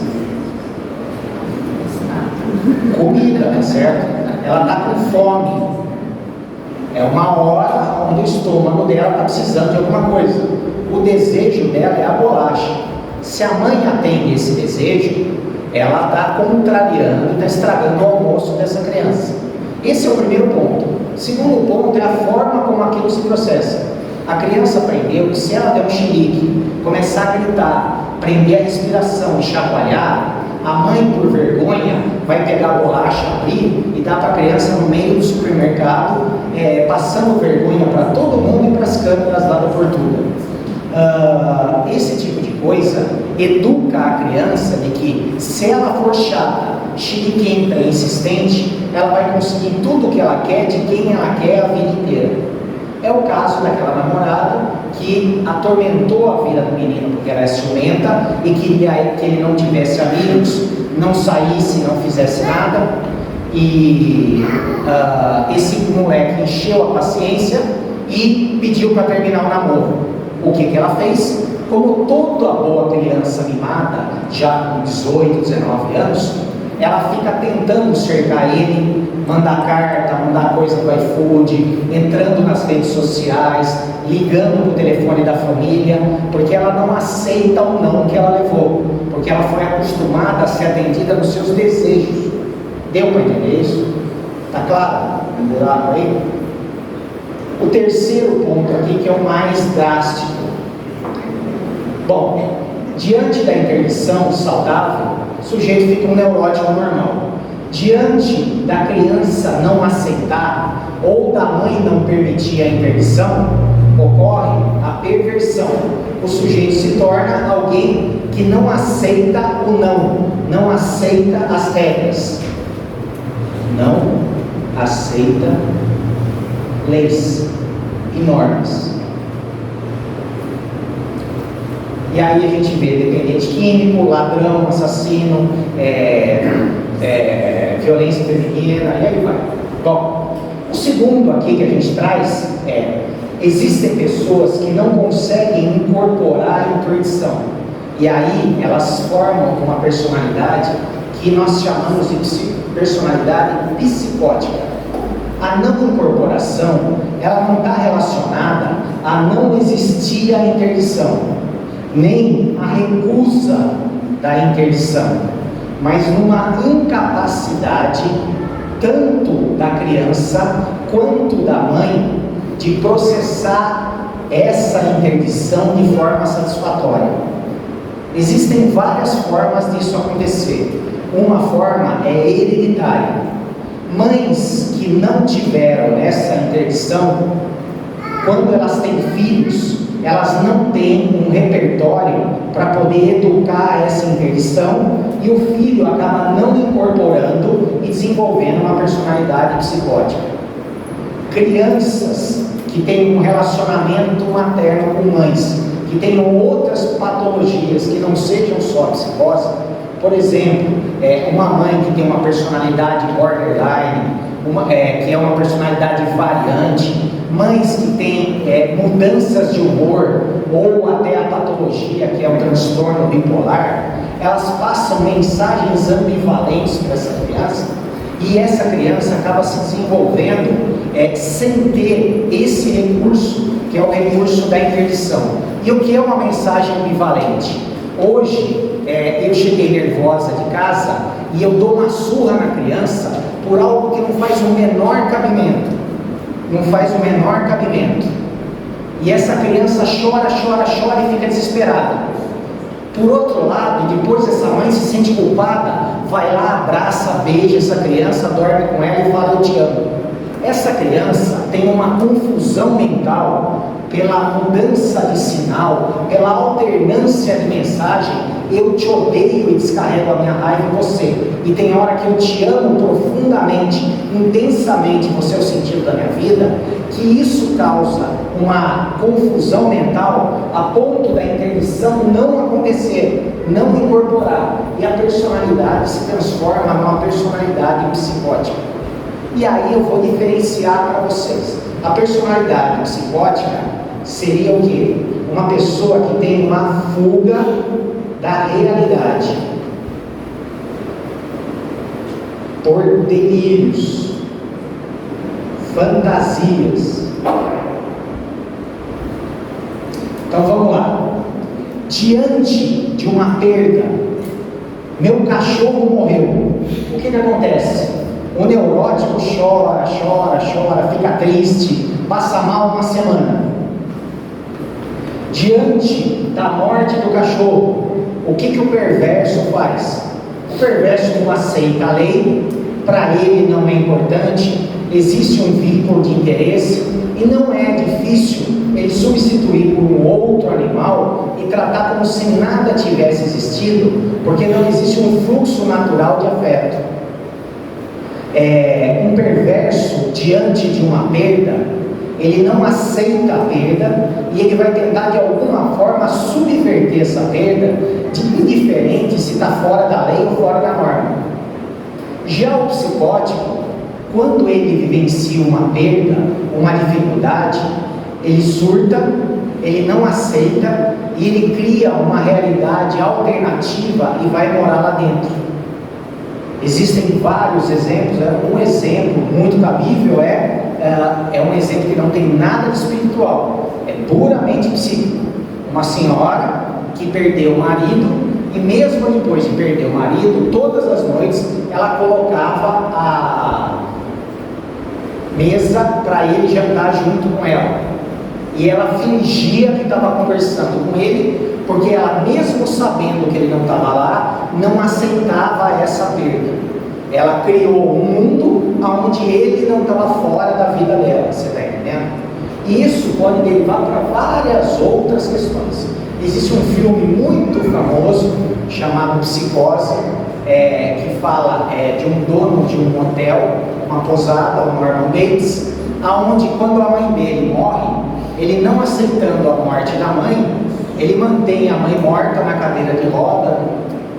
Comida, tá certo? Ela está com fome. É uma hora onde o estômago dela está precisando de alguma coisa. O desejo dela é a bolacha. Se a mãe atende esse desejo, ela está contrariando e está estragando o almoço dessa criança. Esse é o primeiro ponto. Segundo ponto é a forma como aquilo se processa. A criança aprendeu que se ela der um chilique, começar a gritar, prender a respiração e chacoalhar, a mãe, por vergonha, vai pegar a bolacha, abrir e dar para a criança no meio do supermercado, passando vergonha para todo mundo e para as câmeras lá da Portuga. Esse tipo de coisa educa a criança de que se ela for chata, chiliquenta e insistente, ela vai conseguir tudo o que ela quer de quem ela quer a vida inteira. É o caso daquela namorada que atormentou a vida do menino porque ela é ciumenta e queria que ele não tivesse amigos, não saísse, não fizesse nada. E esse moleque encheu a paciência e pediu para terminar o namoro. O que ela fez? Como toda boa criança mimada, já com 18, 19 anos, ela fica tentando cercar ele, mandar carta, mandar coisa do iFood, entrando nas redes sociais, ligando para o telefone da família, porque ela não aceita o não que ela levou, porque ela foi acostumada a ser atendida nos seus desejos. Deu para entender isso? Está claro? Entendeu aí? O terceiro ponto aqui, que é o mais drástico. Bom, diante da interdição saudável, o sujeito fica um neurótico normal. Diante da criança não aceitar ou da mãe não permitir a interdição, ocorre a perversão. O sujeito se torna alguém que não aceita o não aceita as regras, não aceita leis e normas. E aí a gente vê dependente químico, ladrão, assassino, violência feminina, e aí vai. Bom, o segundo aqui que a gente traz existem pessoas que não conseguem incorporar a interdição. E aí elas formam uma personalidade que nós chamamos de personalidade psicótica. A não incorporação, ela não está relacionada a não existir a interdição, nem a recusa da interdição, mas numa incapacidade tanto da criança quanto da mãe de processar essa interdição de forma satisfatória. Existem várias formas disso acontecer. Uma forma é hereditária. Mães que não tiveram essa interdição, quando elas têm filhos, elas não têm um repertório para poder educar essa interdição, e o filho acaba não incorporando e desenvolvendo uma personalidade psicótica. Crianças que têm um relacionamento materno com mães, que tenham outras patologias que não sejam só psicose, por exemplo, uma mãe que tem uma personalidade borderline, que é uma personalidade variante, mães que têm mudanças de humor, ou até a patologia, que é o transtorno bipolar, elas passam mensagens ambivalentes para essa criança, e essa criança acaba se desenvolvendo sem ter esse recurso, que é o recurso da interdição. E o que é uma mensagem ambivalente? Hoje, eu cheguei nervosa de casa e eu dou uma surra na criança por algo que não faz o menor cabimento. Não faz o menor cabimento. E essa criança chora, chora, chora e fica desesperada. Por outro lado, depois essa mãe se sente culpada, vai lá, abraça, beija essa criança, dorme com ela e fala: eu te amo. Essa criança tem uma confusão mental pela mudança de sinal, pela alternância de mensagem. Eu te odeio e descarrego a minha raiva em você. E tem hora que eu te amo profundamente, intensamente, você é o sentido da minha vida, que isso causa uma confusão mental a ponto da interdição não acontecer, não incorporar, e a personalidade se transforma numa personalidade psicótica. E aí eu vou diferenciar para vocês. A personalidade psicótica seria o quê? Uma pessoa que tem uma fuga da realidade por delírios, fantasias. Então vamos lá. Diante de uma perda, meu cachorro morreu, o que acontece? O neurótico chora, chora, chora, fica triste, passa mal uma semana. Diante da morte do cachorro, o que o perverso faz? O perverso não aceita a lei, para ele não é importante, existe um vínculo de interesse, e não é difícil ele substituir por um outro animal e tratar como se nada tivesse existido, porque não existe um fluxo natural de afeto. Um perverso, diante de uma perda, ele não aceita a perda e ele vai tentar de alguma forma subverter essa perda, indiferente se está fora da lei ou fora da norma. Já o psicótico, quando ele vivencia uma perda, uma dificuldade, ele surta, ele não aceita e ele cria uma realidade alternativa e vai morar lá dentro. Existem vários exemplos. Um exemplo muito cabível é um exemplo que não tem nada de espiritual, é puramente psíquico. Uma senhora que perdeu o marido, e mesmo depois de perder o marido, todas as noites ela colocava a mesa para ele jantar junto com ela, e ela fingia que estava conversando com ele, porque ela, mesmo sabendo que ele não estava lá, não aceitava essa perda. Ela criou um mundo onde ele não estava fora da vida dela, você está entendendo? E isso pode derivar para várias outras questões. Existe um filme muito famoso chamado Psicose, que fala de um dono de um hotel, uma posada, o Norman Bates, aonde quando a mãe dele morre, ele não aceitando a morte da mãe, ele mantém a mãe morta na cadeira de roda,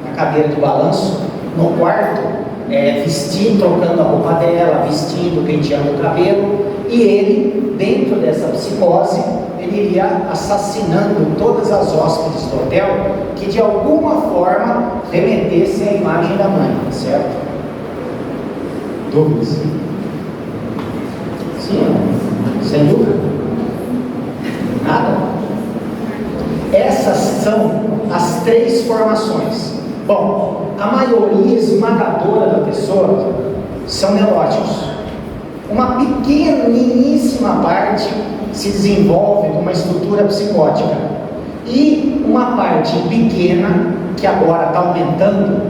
na cadeira de balanço, no quarto, vestindo, trocando a roupa dela, vestindo, penteando o cabelo, e ele, dentro dessa psicose, ele iria assassinando todas as hóspedes do hotel que de alguma forma remetessem à imagem da mãe, certo? Dúvidas? Sim, sem dúvida. Nada. Essas são as 3 formações. Bom, a maioria esmagadora da pessoa são neuróticos. Uma pequeniníssima parte se desenvolve numa estrutura psicótica. E uma parte pequena, que agora está aumentando,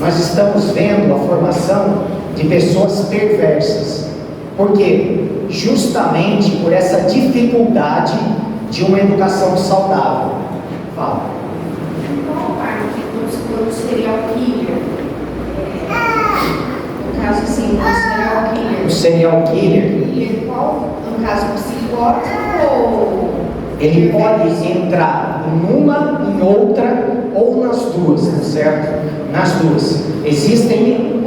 nós estamos vendo a formação de pessoas perversas. Por quê? Justamente por essa dificuldade de uma educação saudável. Fala. Qual parte do serial killer? No caso, assim, O serial killer, qual? No caso, psicótico ou... ele pode entrar numa, em outra ou nas duas, certo? Nas duas. Existem,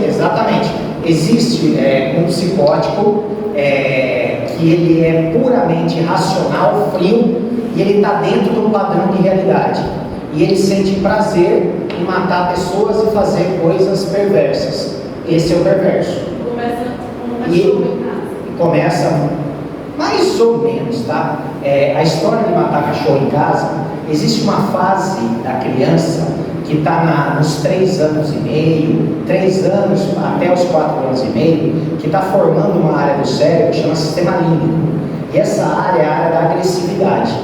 exatamente. Existe um psicótico que ele é puramente racional, frio, e ele está dentro de um padrão de realidade. E ele sente prazer em matar pessoas e fazer coisas perversas. Esse é o perverso. Começa com um E cachorro em casa. começa mais ou menos, tá? A história de matar cachorro em casa, existe uma fase da criança que está nos 3 anos e meio, 3 anos até os 4 anos e meio, que está formando uma área do cérebro que chama sistema límbico. E essa área é a área da agressividade.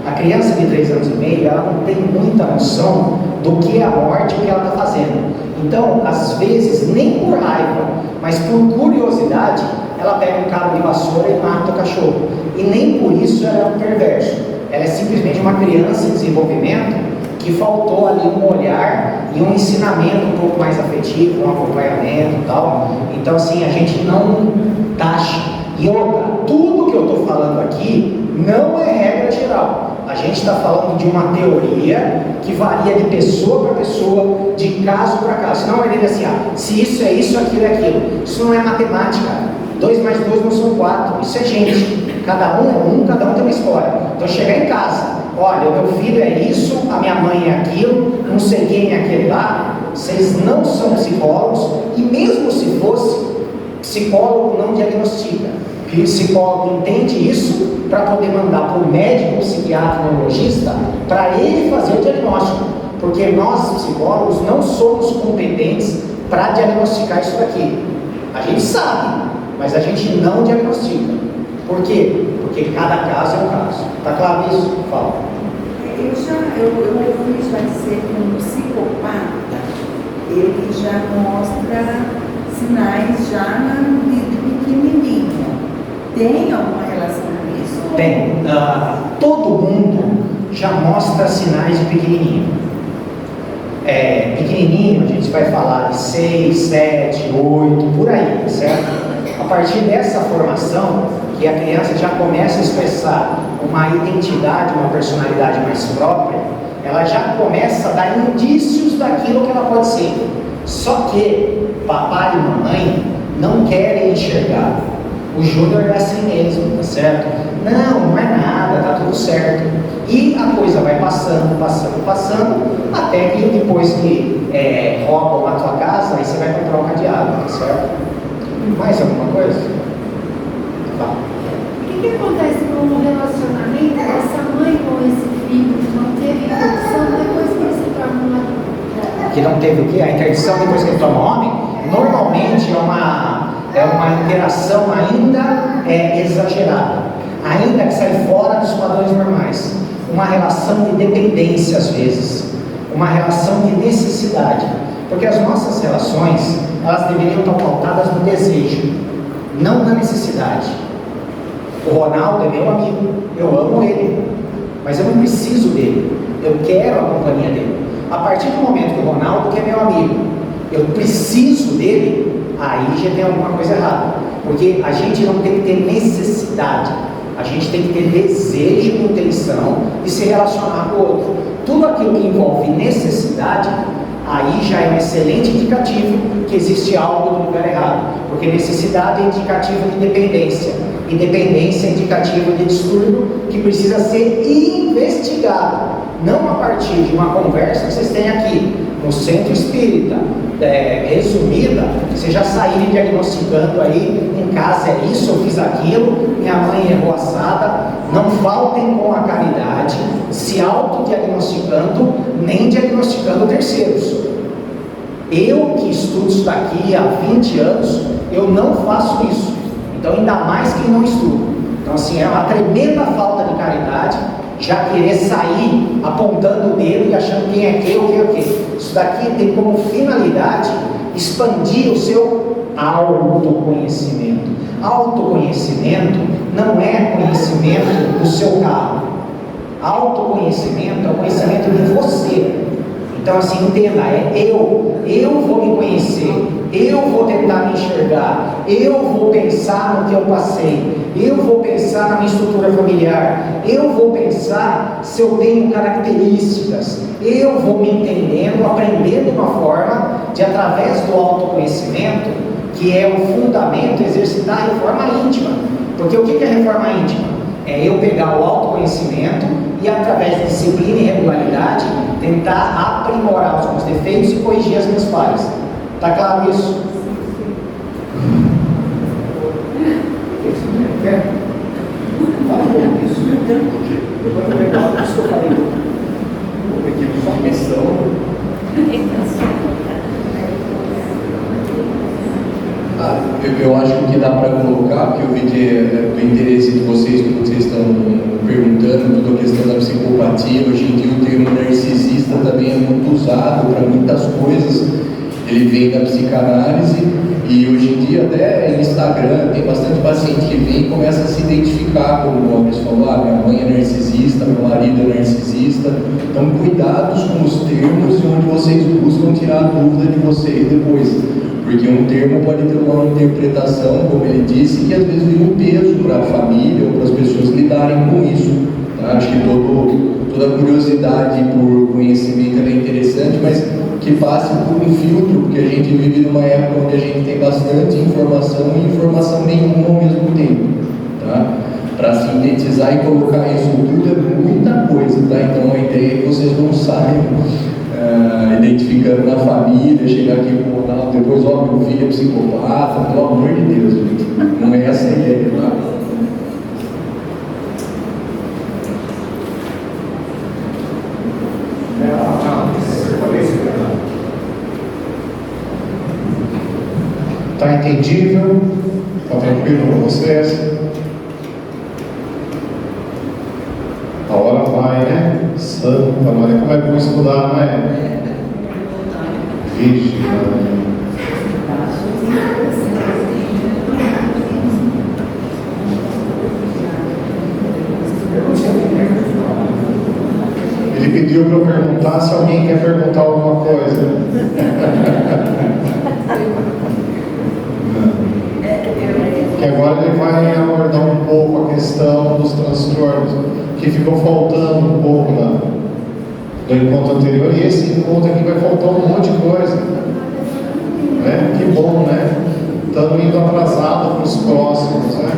A criança de 3 anos e meio, ela não tem muita noção do que é a morte e o que ela está fazendo. Então, às vezes, nem por raiva, mas por curiosidade, ela pega um cabo de vassoura e mata o cachorro. E nem por isso ela é um perverso. Ela é simplesmente uma criança em desenvolvimento que faltou ali um olhar e um ensinamento um pouco mais afetivo, um acompanhamento e tal. Então, assim, a gente não taxa. E outra, tudo que eu estou falando aqui não é regra geral. A gente está falando de uma teoria que varia de pessoa para pessoa, de caso para caso. Senão vai dizer assim, se isso é isso, aquilo é aquilo. Isso não é matemática. 2 mais 2 não são 4. Isso é gente. Cada um é um, cada um tem uma história. Então chegar em casa, olha, o meu filho é isso, a minha mãe é aquilo, não sei quem é aquele lá. Vocês não são psicólogos, e mesmo se fosse, psicólogo não diagnostica. O psicólogo entende isso para poder mandar para o médico, psiquiatra, neurologista, para ele fazer o diagnóstico. Porque nós, psicólogos, não somos competentes para diagnosticar isso daqui. A gente sabe, mas a gente não diagnostica. Por quê? Porque cada caso é um caso. Está claro isso? Fala. Eu ouvi já dizer que um psicopata, ele já mostra sinais já de pequenininho. Tem alguma relação com isso? Tem. Todo mundo já mostra sinais de pequenininho. Pequenininho, a gente vai falar de 6, 7, 8, por aí, certo? A partir dessa formação, que a criança já começa a expressar uma identidade, uma personalidade mais própria, ela já começa a dar indícios daquilo que ela pode ser. Só que papai e mamãe não querem enxergar. O Júnior é assim mesmo, tá certo? Não é nada, tá tudo certo. E a coisa vai passando, até que depois que roubam a tua casa, aí você vai comprar um cadeado, tá certo? Mais alguma coisa? Tá. O que acontece com o relacionamento dessa mãe com esse filho que não teve interdição depois que ele se torna um adulto? Que não teve o quê? A interdição depois que ele torna homem? Normalmente é uma interação ainda exagerada, ainda que sai fora dos padrões normais. Uma relação de dependência às vezes, uma relação de necessidade. Porque as nossas relações, elas deveriam estar pautadas no desejo, não na necessidade. O Ronaldo é meu amigo, eu amo ele, mas eu não preciso dele, eu quero a companhia dele. A partir do momento que o Ronaldo, que é meu amigo, eu preciso dele, aí já tem alguma coisa errada. Porque a gente não tem que ter necessidade, a gente tem que ter desejo e intenção de se relacionar com o outro. Tudo aquilo que envolve necessidade, aí já é um excelente indicativo que existe algo no lugar errado. Porque necessidade é indicativo de dependência, e dependência é indicativo de distúrbio que precisa ser investigado. Não a partir de uma conversa que vocês têm aqui. no centro espírita, resumida, vocês já saírem diagnosticando aí, em casa é isso, eu fiz aquilo, minha mãe errou assada. Não faltem com a caridade, se autodiagnosticando, nem diagnosticando terceiros. Eu que estudo isso daqui há 20 anos, eu não faço isso. Então, ainda mais quem não estuda. Então, assim, é uma tremenda falta de caridade já querer sair apontando o dedo e achando quem é quem ou quem é quem. Isso daqui tem como finalidade expandir o seu autoconhecimento. Autoconhecimento não é conhecimento do seu carro. Autoconhecimento é o conhecimento de você. Então, assim, entenda, eu vou me conhecer, eu vou tentar me enxergar, eu vou pensar no que eu passei, eu vou pensar na minha estrutura familiar, eu vou pensar se eu tenho características, eu vou me entendendo, aprendendo uma forma de, através do autoconhecimento, que é o fundamento, exercitar a reforma íntima. Porque o que é reforma íntima? É eu pegar o autoconhecimento e, através de disciplina e regularidade, tentar aprimorar os meus defeitos e corrigir as minhas falhas. Está claro isso? Fala um pouco disso. Depois eu vou pegar isso que eu falei. Porque só uma questão. Eu acho que o que dá para colocar, porque eu vi que do interesse de vocês, que vocês estão perguntando, toda a questão da psicopatia, hoje em dia o termo narcisista também é muito usado para muitas coisas. Ele vem da psicanálise e hoje em dia até no Instagram tem bastante paciente que vem e começa a se identificar, como o Gomes falou, minha mãe é narcisista, meu marido é narcisista. Então cuidados com os termos e onde vocês buscam tirar a dúvida de vocês depois. Porque um termo pode ter uma interpretação, como ele disse, que às vezes vira um peso para a família ou para as pessoas lidarem com isso. Tá? Acho que toda curiosidade por conhecimento é interessante, mas que passe por um filtro, porque a gente vive numa época onde a gente tem bastante informação e informação nenhuma ao mesmo tempo. Tá? Para sintetizar e colocar isso tudo é muita coisa. Tá? Então a ideia é que vocês não saiam identificando na família, chegar aqui com o Ronaldo, depois, meu filho é psicopata, pelo amor de Deus, gente. Não é essa a ideia, tá? Está entendível? Está tranquilo para vocês? A hora vai, né? Santa Maria, como é bom estudar, não é? Vixe, ele pediu para eu perguntar se alguém quer perguntar alguma coisa. Que agora ele vai abordar um pouco a questão dos transtornos, que ficou faltando um pouco do encontro anterior, e esse encontro aqui vai faltar um monte de coisa. Né? Que bom, né? Estamos indo atrasado para os próximos, né?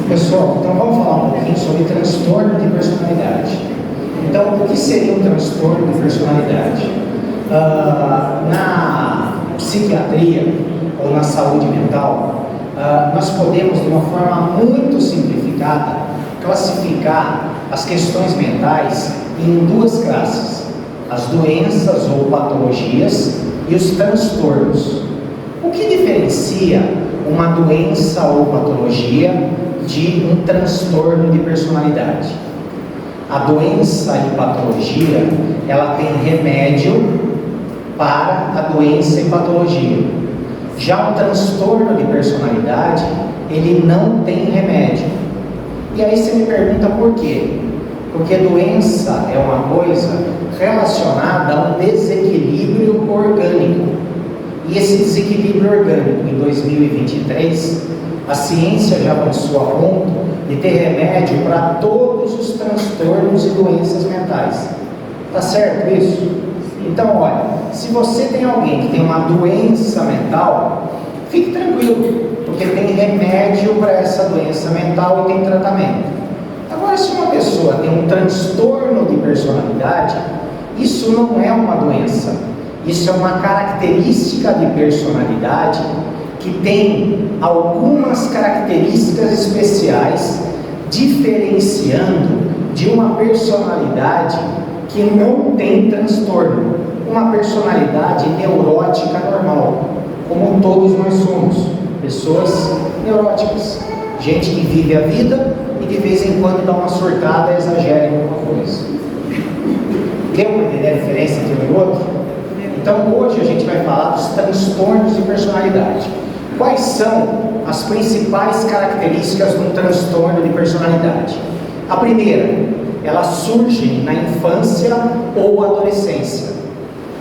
Pessoal, então vamos falar um pouquinho sobre transtorno de personalidade. Então, o que seria um transtorno de personalidade? Na psiquiatria ou na saúde mental, nós podemos, de uma forma muito simplificada, classificar as questões mentais em duas classes: as doenças ou patologias e os transtornos. O que diferencia uma doença ou patologia de um transtorno de personalidade. A doença e patologia, ela tem remédio para a doença e patologia. Já o transtorno de personalidade, ele não tem remédio. E aí você me pergunta por quê? Porque doença é uma coisa relacionada a um desequilíbrio orgânico. E esse desequilíbrio orgânico, em 2023, a ciência já avançou a ponto de ter remédio para todos os transtornos e doenças mentais. Tá certo isso? Então, olha, se você tem alguém que tem uma doença mental, fique tranquilo, porque tem remédio para essa doença mental e tem tratamento. Agora, se uma pessoa tem um transtorno de personalidade, isso não é uma doença, isso é uma característica de personalidade que tem algumas características especiais, diferenciando de uma personalidade que não tem transtorno, uma personalidade neurótica normal, como todos nós somos, pessoas neuróticas, gente que vive a vida e de vez em quando dá uma surtada e exagera em alguma coisa. Deu para entender a diferença entre um e outro? Então hoje a gente vai falar dos transtornos de personalidade. Quais são as principais características de um transtorno de personalidade? A primeira, ela surge na infância ou adolescência.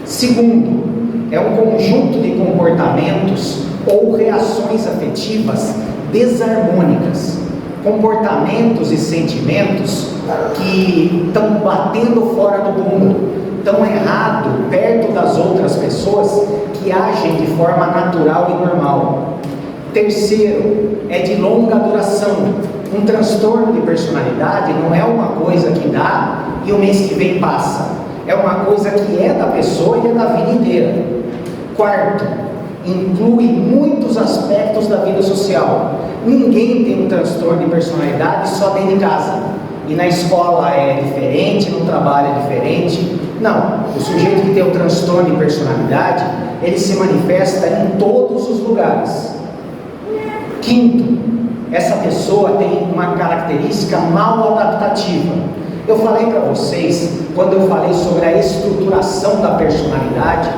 Segundo, é um conjunto de comportamentos ou reações afetivas desarmônicas, comportamentos e sentimentos que estão batendo fora do mundo, estão errados perto das outras pessoas que agem de forma natural e normal. Terceiro, é de longa duração. Um transtorno de personalidade não é uma coisa que dá e o mês que vem passa. É uma coisa que é da pessoa e é da vida inteira. Quarto, inclui muitos aspectos da vida social. Ninguém tem um transtorno de personalidade só dentro de casa. E na escola é diferente, no trabalho é diferente. Não, o sujeito que tem um transtorno de personalidade, ele se manifesta em todos os lugares. Quinto, essa pessoa tem uma característica mal adaptativa. Eu falei para vocês, quando eu falei sobre a estruturação da personalidade,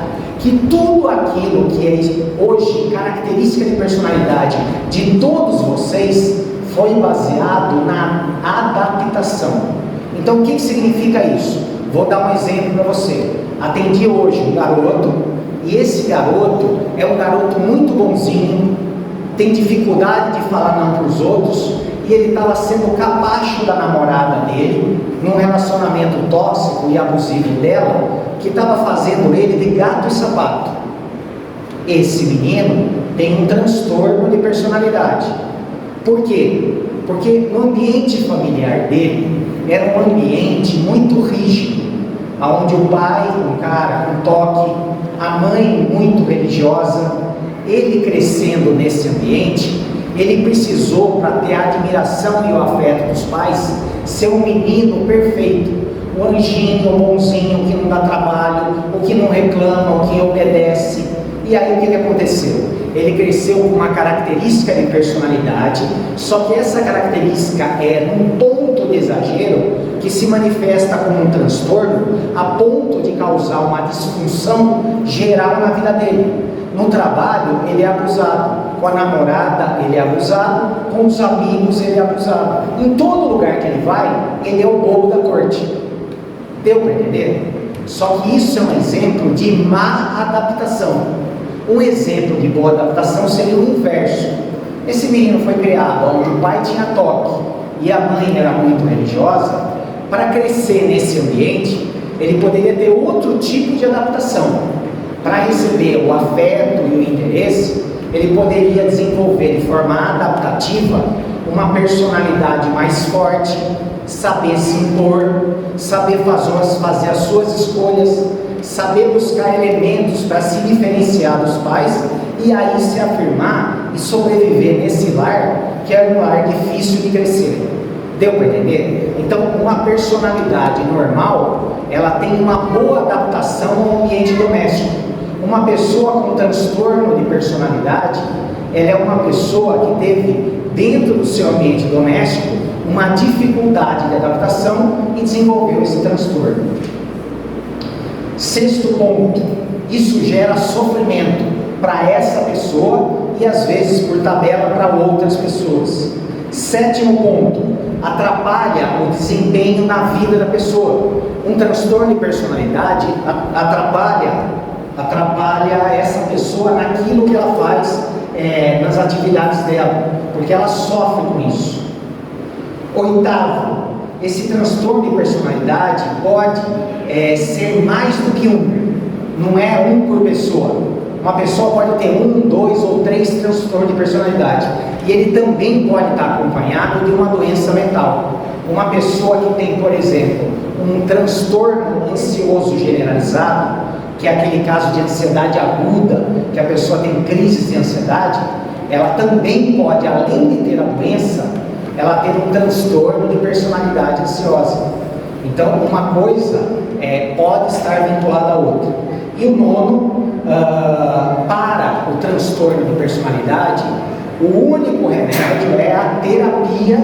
que tudo aquilo que é hoje característica de personalidade de todos vocês foi baseado na adaptação. Então o que significa isso? Vou dar um exemplo para você. Atendi hoje um garoto, e esse garoto é um garoto muito bonzinho, tem dificuldade de falar não para os outros, e ele estava sendo capacho da namorada dele, num relacionamento tóxico e abusivo dela, que estava fazendo ele de gato e sapato. Esse menino tem um transtorno de personalidade. Por quê? Porque no ambiente familiar dele era um ambiente muito rígido, onde o pai, um cara com toque, a mãe muito religiosa. Ele crescendo nesse ambiente, ele precisou, para ter a admiração e o afeto dos pais, ser um menino perfeito, um anjinho, um bonzinho, que não dá trabalho, o que não reclama, o que obedece. E aí o que aconteceu? Ele cresceu com uma característica de personalidade, só que essa característica é um ponto de exagero que se manifesta como um transtorno a ponto de causar uma disfunção geral na vida dele. No trabalho ele é abusado, com a namorada ele é abusado, com os amigos ele é abusado. Em todo lugar que ele vai, ele é o bobo da corte. Deu para entender? Só que isso é um exemplo de má adaptação. Um exemplo de boa adaptação seria o inverso. Esse menino foi criado onde o pai tinha toque e a mãe era muito religiosa. Para crescer nesse ambiente, ele poderia ter outro tipo de adaptação. Para receber o afeto e o interesse, ele poderia desenvolver de forma adaptativa uma personalidade mais forte, saber se impor, saber fazer as suas escolhas, saber buscar elementos para se diferenciar dos pais e aí se afirmar e sobreviver nesse lar, que é um lar difícil de crescer. Deu para entender? Então, uma personalidade normal, ela tem uma boa adaptação ao ambiente doméstico. Uma pessoa com transtorno de personalidade, ela é uma pessoa que teve dentro do seu ambiente doméstico, uma dificuldade de adaptação e desenvolveu esse transtorno. Sexto ponto, isso gera sofrimento para essa pessoa e às vezes por tabela para outras pessoas. Sétimo ponto, atrapalha o desempenho na vida da pessoa. Um transtorno de personalidade atrapalha essa pessoa naquilo que ela faz, nas atividades dela, porque ela sofre com isso. Oitavo, esse transtorno de personalidade pode ser mais do que um, não é um por pessoa. Uma pessoa pode ter 1, 2 ou 3 transtornos de personalidade, e ele também pode estar acompanhado de uma doença mental. Uma pessoa que tem, por exemplo, um transtorno ansioso generalizado, que é aquele caso de ansiedade aguda, que a pessoa tem crises de ansiedade, ela também pode, além de ter a doença, ela ter um transtorno de personalidade ansiosa. Então, uma coisa pode estar vinculada à outra. E o nono, para o transtorno de personalidade, o único remédio é a terapia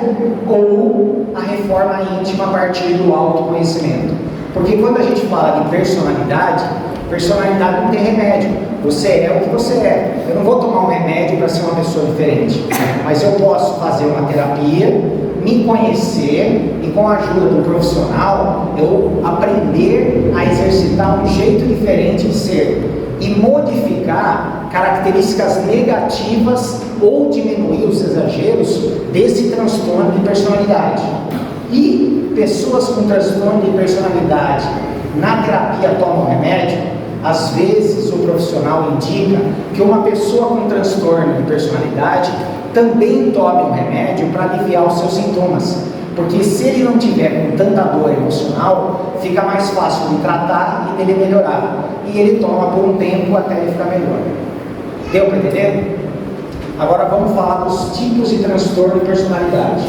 ou a reforma íntima a partir do autoconhecimento. Porque quando a gente fala de personalidade não tem remédio. Você é o que você é. Eu não vou tomar um remédio para ser uma pessoa diferente, mas eu posso fazer uma terapia, me conhecer e, com a ajuda do profissional, eu aprender a exercitar um jeito diferente de ser e modificar características negativas ou diminuir os exageros desse transtorno de personalidade. E pessoas com transtorno de personalidade na terapia tomam remédio. Às vezes o profissional indica que uma pessoa com transtorno de personalidade também tome um remédio para aliviar os seus sintomas, porque se ele não tiver com tanta dor emocional, fica mais fácil de tratar e dele melhorar, e ele toma por um tempo até ele ficar melhor. Deu para entender? Agora vamos falar dos tipos de transtorno de personalidade.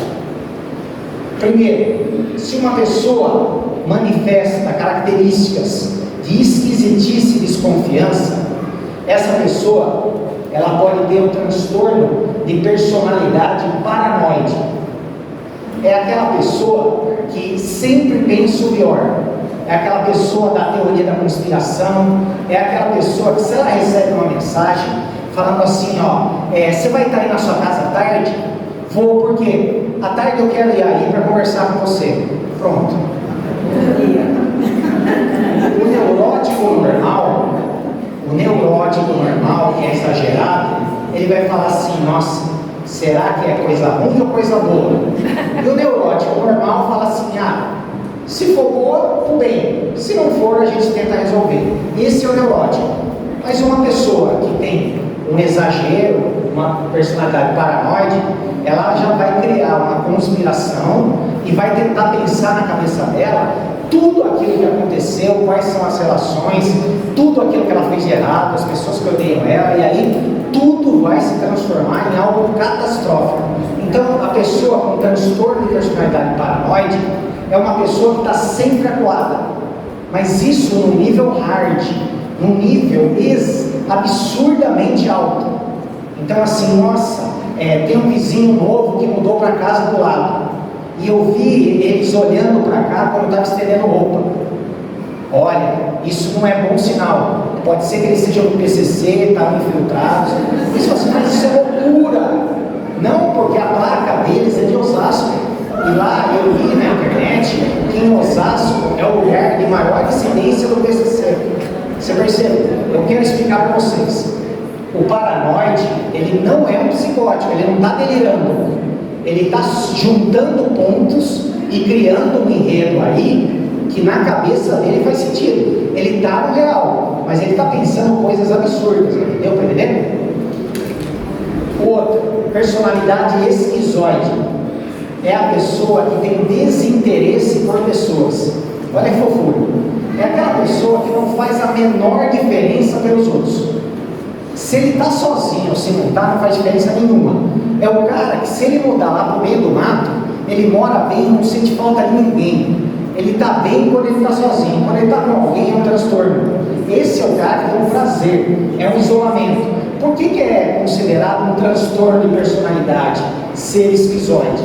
Primeiro, se uma pessoa manifesta características de esquisitice e desconfiança, essa pessoa ela pode ter um transtorno de personalidade paranoide. É aquela pessoa que sempre pensa o pior, é aquela pessoa da teoria da conspiração, é aquela pessoa que, se ela recebe uma mensagem falando assim, você vai estar aí na sua casa à tarde? Vou, porque à tarde eu quero ir aí para conversar com você. Pronto. O neurótico normal, que é exagerado, ele vai falar assim, nossa, será que é coisa ruim ou coisa boa? E o neurótico normal fala assim, se for boa, tudo bem, se não for, a gente tenta resolver. Esse é o neurótico. Mas uma pessoa que tem um exagero, uma personalidade paranoide, ela já vai criar uma conspiração e vai tentar pensar na cabeça dela tudo aquilo que aconteceu, quais são as relações, tudo aquilo que ela fez de errado, as pessoas que odeiam ela, e aí tudo vai se transformar em algo catastrófico. Então, a pessoa com transtorno de personalidade paranoide é uma pessoa que está sempre acuada, mas isso num nível hard, num nível absurdamente alto. Então, assim, nossa, tem um vizinho novo que mudou para a casa do lado, e eu vi eles olhando para cá quando estava estendendo roupa. Olha, isso não é bom sinal. Pode ser que eles sejam do PCC, estavam infiltrados. Eles falam assim, mas isso é loucura. Não, porque a placa deles é de Osasco. E lá eu li na internet que em Osasco é o lugar de maior incidência do PCC. Você percebe? Eu quero explicar para vocês. O paranoide, ele não é um psicótico, ele não está delirando. Ele está juntando pontos e criando um enredo aí que na cabeça dele faz sentido. Ele está no real, mas ele está pensando coisas absurdas. Deu para entender? O outro, personalidade esquizoide. É a pessoa que tem desinteresse por pessoas. Olha que fofura. É aquela pessoa que não faz a menor diferença pelos outros. Se ele está sozinho ou se não está, não faz diferença nenhuma. É o cara que, se ele mudar lá para o meio do mato, ele mora bem, não sente falta de ninguém. Ele está bem quando ele está sozinho. Quando ele está com alguém, é um transtorno. Esse é o cara que tem um prazer, é um isolamento. Por que é considerado um transtorno de personalidade ser esquizoide?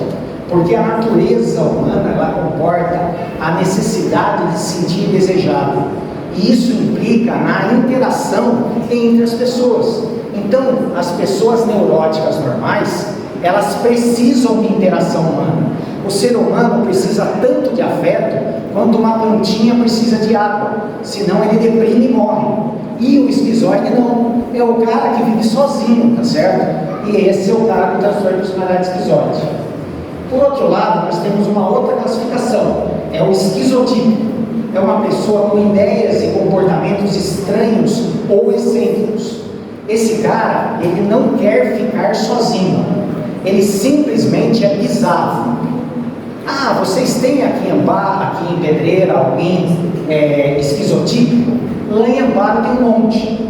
Porque a natureza humana, ela comporta a necessidade de se sentir desejado. E isso implica na interação entre as pessoas. Então, as pessoas neuróticas normais, elas precisam de interação humana. O ser humano precisa tanto de afeto quanto uma plantinha precisa de água, senão ele deprime e morre. E o esquizoide não, é o cara que vive sozinho, tá certo? E esse é o cara do transtorno de personalidade esquizoide. Por outro lado, nós temos uma outra classificação, é o esquizotípico. É uma pessoa com ideias e comportamentos estranhos ou excêntricos. Esse cara, ele não quer ficar sozinho, ele simplesmente é bizarro. Ah, vocês têm aqui em Amparo, aqui em Pedreira, alguém esquizotípico? Lá em Amparo tem um monte.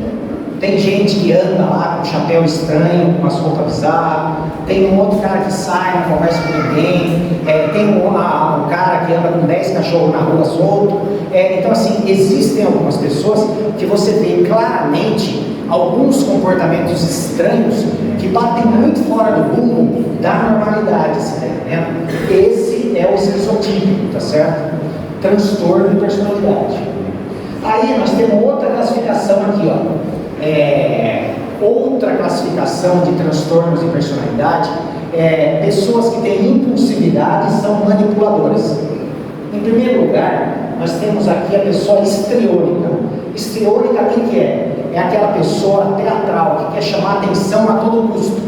Tem gente que anda lá com chapéu estranho, com umas roupas bizarras. Tem um outro cara que sai, não conversa com ninguém. Tem um cara que anda com 10 cachorros na rua solto. Então, assim, existem algumas pessoas que você vê claramente alguns comportamentos estranhos que batem muito fora do rumo da normalidade, você tá entendendo? Esse é o esquizotípico, tá certo? Transtorno de personalidade. Aí nós temos outra classificação aqui, ó. Outra classificação de transtornos de personalidade pessoas que têm impulsividade e são manipuladoras. Em primeiro lugar, nós temos aqui a pessoa histriônica. Histriônica, o que é? É aquela pessoa teatral que quer chamar atenção a todo custo.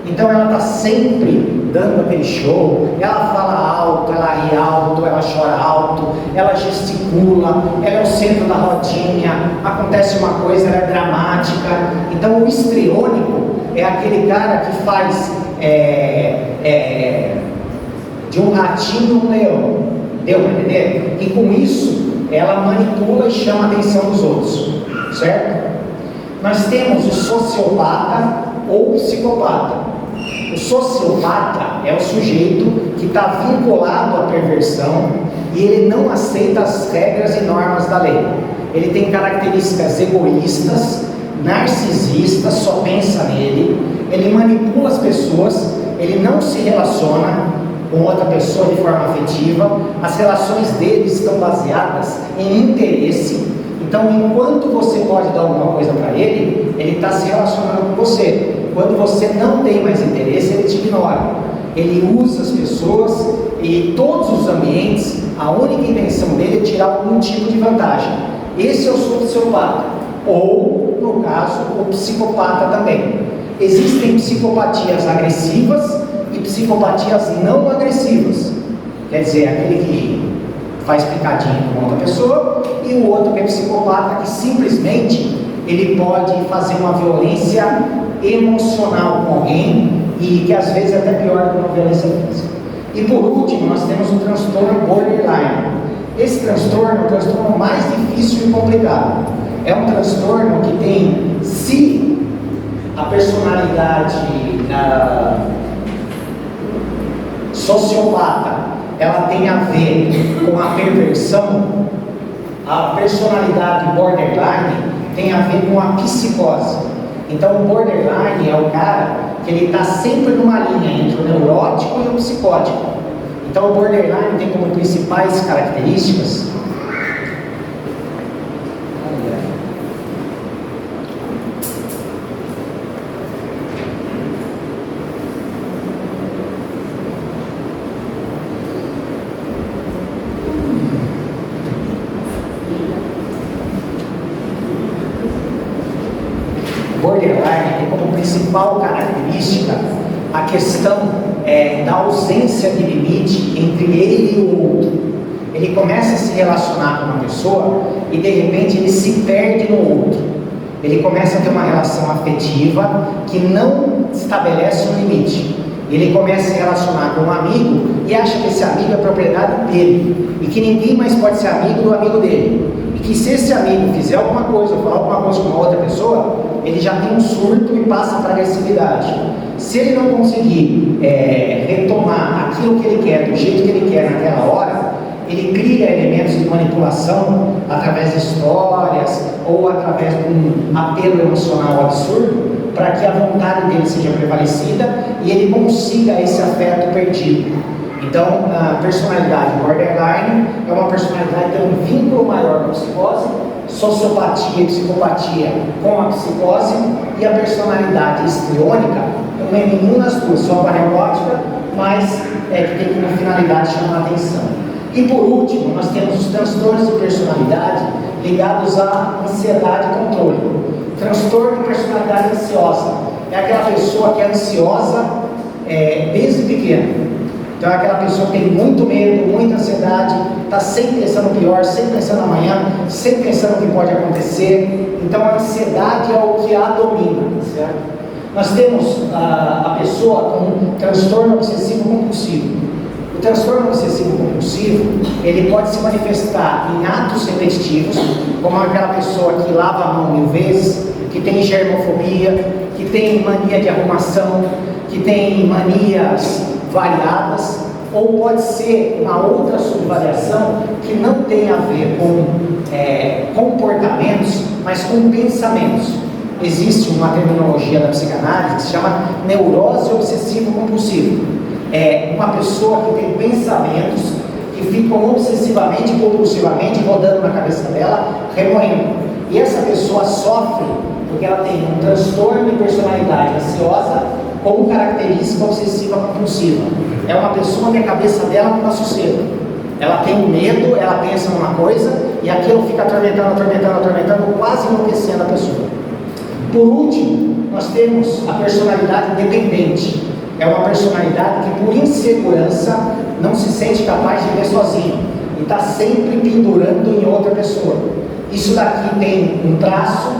Então ela está sempre dando aquele show, ela fala alto, ela ri alto, ela chora alto, ela gesticula, ela é o centro da rodinha, acontece uma coisa, ela é dramática. Então o histriônico é aquele cara que faz de um ratinho um leão, deu para entender? E com isso ela manipula e chama a atenção dos outros, certo? Nós temos o sociopata ou psicopata. O sociopata é o sujeito que está vinculado à perversão e ele não aceita as regras e normas da lei. Ele tem características egoístas, narcisistas, só pensa nele, ele manipula as pessoas, ele não se relaciona com outra pessoa de forma afetiva, as relações dele estão baseadas em interesse. Então, enquanto você pode dar alguma coisa para ele, ele está se relacionando com você. Quando você não tem mais interesse, ele te ignora. Ele usa as pessoas e todos os ambientes, a única intenção dele é tirar algum tipo de vantagem. Esse é o sociopata, ou, no caso, o psicopata também. Existem psicopatias agressivas e psicopatias não agressivas. Quer dizer, aquele que faz picadinho com outra pessoa, e o outro que é psicopata, que simplesmente ele pode fazer uma violência emocional com alguém, e que às vezes é até pior do que uma violência física. E por último, nós temos o transtorno borderline. Esse transtorno é o transtorno mais difícil e complicado. É um transtorno que tem, se a personalidade sociopata ela tem a ver com a perversão, a personalidade borderline tem a ver com a psicose. Então o borderline é o cara que ele está sempre numa linha entre o neurótico e o psicótico. Então o borderline tem como principais características principal característica a questão da ausência de limite entre ele e o outro. Ele começa a se relacionar com uma pessoa e de repente ele se perde no outro. Ele começa a ter uma relação afetiva que não estabelece um limite. Ele começa a se relacionar com um amigo e acha que esse amigo é propriedade dele e que ninguém mais pode ser amigo do amigo dele. E que se esse amigo fizer alguma coisa ou falar alguma coisa com uma outra pessoa, ele já tem um surto e passa para agressividade. Se ele não conseguir retomar aquilo que ele quer, do jeito que ele quer naquela hora, ele cria elementos de manipulação através de histórias ou através de um apelo emocional absurdo para que a vontade dele seja prevalecida e ele consiga esse afeto perdido. Então, a personalidade borderline é uma personalidade que tem um vínculo maior com a psicose, sociopatia e psicopatia com a psicose, e a personalidade histriônica não é nenhuma das duas, só uma neurótica, mas que tem como finalidade chamar a atenção. E por último, nós temos os transtornos de personalidade ligados à ansiedade e controle. Transtorno de personalidade ansiosa é aquela pessoa que é ansiosa desde pequena. Então é aquela pessoa que tem muito medo, muita ansiedade, está sempre pensando no pior, sempre pensando amanhã, sempre pensando no que pode acontecer. Então a ansiedade é o que a domina, certo? Nós temos a pessoa com transtorno obsessivo compulsivo. O transtorno obsessivo compulsivo, ele pode se manifestar em atos repetitivos, como aquela pessoa que lava a mão 1000 vezes, que tem germofobia, que tem mania de arrumação, que tem manias variadas, ou pode ser uma outra subvariação que não tem a ver com comportamentos, mas com pensamentos. Existe uma terminologia da psicanálise que se chama neurose obsessivo-compulsivo. É uma pessoa que tem pensamentos que ficam obsessivamente e compulsivamente rodando na cabeça dela, remoendo. E essa pessoa sofre porque ela tem um transtorno de personalidade ansiosa como característica obsessiva compulsiva. É uma pessoa que a cabeça dela não dá sossego. Ela tem um medo, ela pensa numa coisa e aquilo fica atormentando, quase enlouquecendo a pessoa. Por último, nós temos a personalidade dependente. É uma personalidade que por insegurança não se sente capaz de viver sozinho e está sempre pendurando em outra pessoa. Isso daqui tem um traço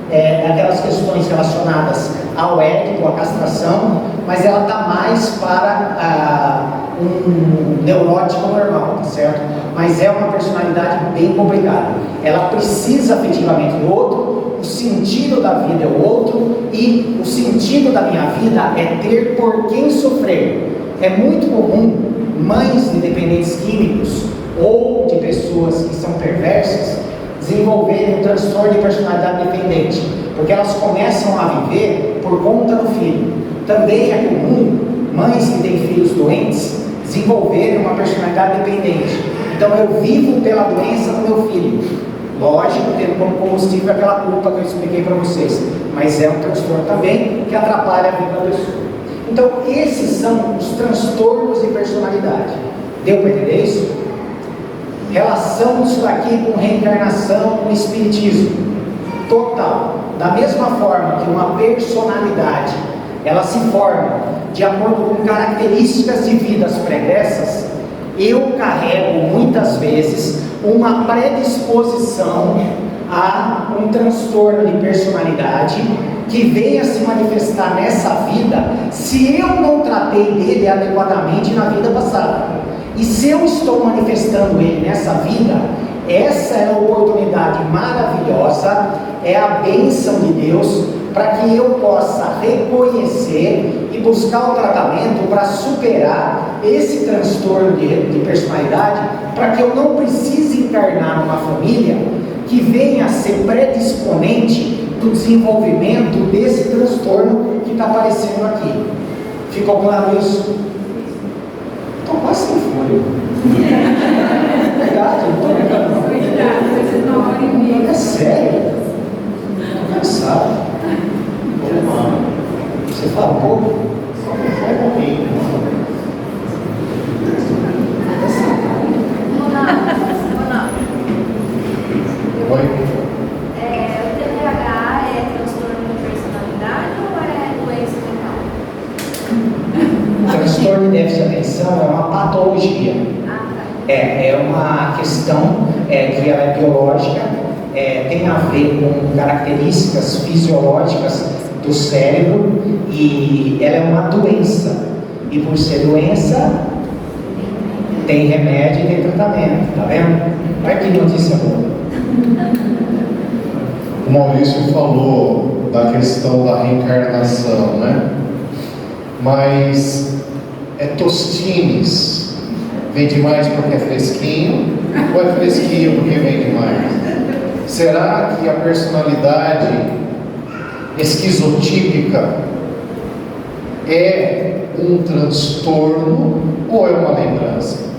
daquelas questões relacionadas ao ético, à castração, mas ela está mais para um neurótico normal, certo? Mas é uma personalidade bem complicada. Ela precisa afetivamente do outro, o sentido da vida é o outro, e o sentido da minha vida é ter por quem sofrer. É muito comum mães de dependentes químicos ou de pessoas que são perversas desenvolverem um transtorno de personalidade dependente, porque elas começam a viver por conta do filho. Também é comum mães que têm filhos doentes desenvolverem uma personalidade dependente. Então eu vivo pela doença do meu filho, lógico, tendo como combustível aquela culpa que eu expliquei para vocês, mas é um transtorno também que atrapalha a vida da pessoa. Então esses são os transtornos de personalidade. Deu para entender isso? Relação disso daqui com reencarnação, com espiritismo total. Da mesma forma que uma personalidade ela se forma de acordo com características de vidas pregressas, eu carrego muitas vezes uma predisposição a um transtorno de personalidade que venha se manifestar nessa vida se eu não tratei dele adequadamente na vida passada. E se eu estou manifestando ele nessa vida, essa é a oportunidade maravilhosa, é a bênção de Deus, para que eu possa reconhecer e buscar o tratamento para superar esse transtorno de personalidade, para que eu não precise encarnar numa família que venha a ser predisponente do desenvolvimento desse transtorno que está aparecendo aqui. Ficou claro isso? Estou quase sem fôlego. É verdade, não estou brincando. É sério. Estou cansado. Você fala um pouco? Só um pouquinho. Oi? O TDAH é transtorno de personalidade ou é doença mental? Transtorno de déficit de atenção é uma patologia. É uma questão que ela é biológica, tem a ver com características fisiológicas do cérebro e ela é uma doença. E por ser doença, tem remédio e tem tratamento, tá vendo? Olha que notícia boa. O Maurício falou da questão da reencarnação, né? Mas Tostines vende mais porque é fresquinho ou é fresquinho porque vende mais? Será que a personalidade esquizotípica é um transtorno ou é uma lembrança?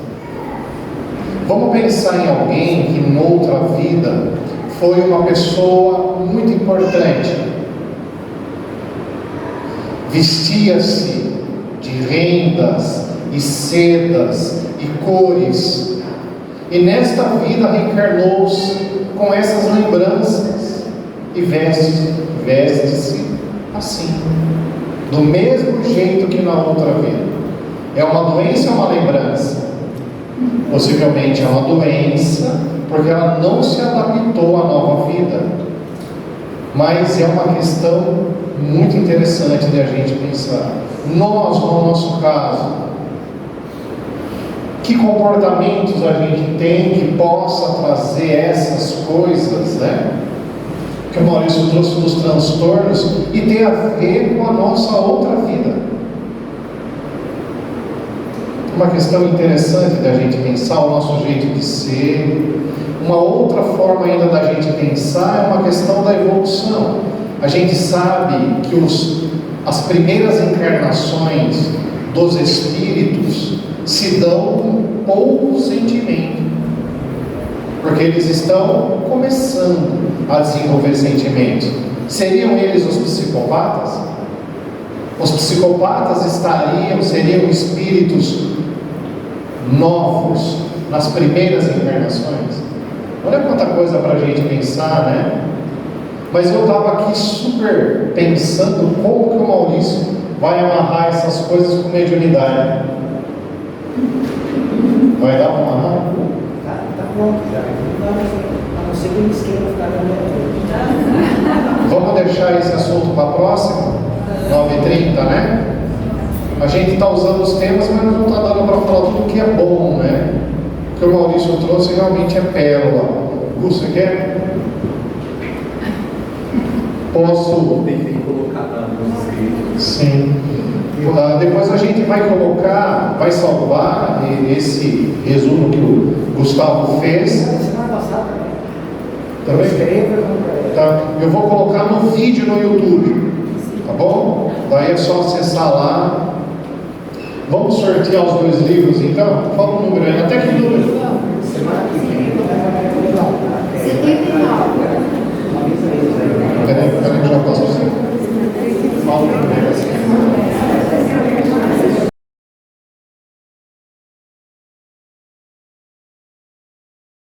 Vamos pensar em alguém que noutra vida foi uma pessoa muito importante. Vestia-se de rendas e sedas e cores, e nesta vida reencarnou-se com essas lembranças e veste-se assim, do mesmo jeito que na outra vida. É uma doença ou uma lembrança? Possivelmente é uma doença, porque ela não se adaptou à nova vida. Mas é uma questão muito interessante de a gente pensar. Nós, no nosso caso, que comportamentos a gente tem que possa trazer essas coisas, né? Que o Maurício trouxe dos transtornos e tem a ver com a nossa outra vida. Uma questão interessante da gente pensar o nosso jeito de ser. Uma outra forma ainda da gente pensar é uma questão da evolução. A gente sabe que as primeiras encarnações dos espíritos se dão com pouco sentimento, porque eles estão começando a desenvolver sentimentos. Seriam eles os psicopatas? Os psicopatas seriam espíritos novos nas primeiras encarnações. Olha quanta coisa para a gente pensar, né? Mas eu estava aqui super pensando como que o Maurício vai amarrar essas coisas com mediunidade. Vai dar para amarrar? Tá pronto já. A não ser que o esquema ficar Vamos deixar esse assunto para a próxima? 9h30, né? A gente está usando os temas, mas não está dando para falar tudo que é bom, né? O que o Maurício trouxe realmente é pérola. Você quer? Posso? Tem que colocar nos escritos. Sim. Depois a gente vai colocar, vai salvar esse resumo que o Gustavo fez. Semana passada Também? Tá. Eu vou colocar no vídeo no YouTube. Tá bom? Daí é só acessar lá. Vamos sortear os 2 livros então? Fala o número aí. Até que número? semana que vem. 79.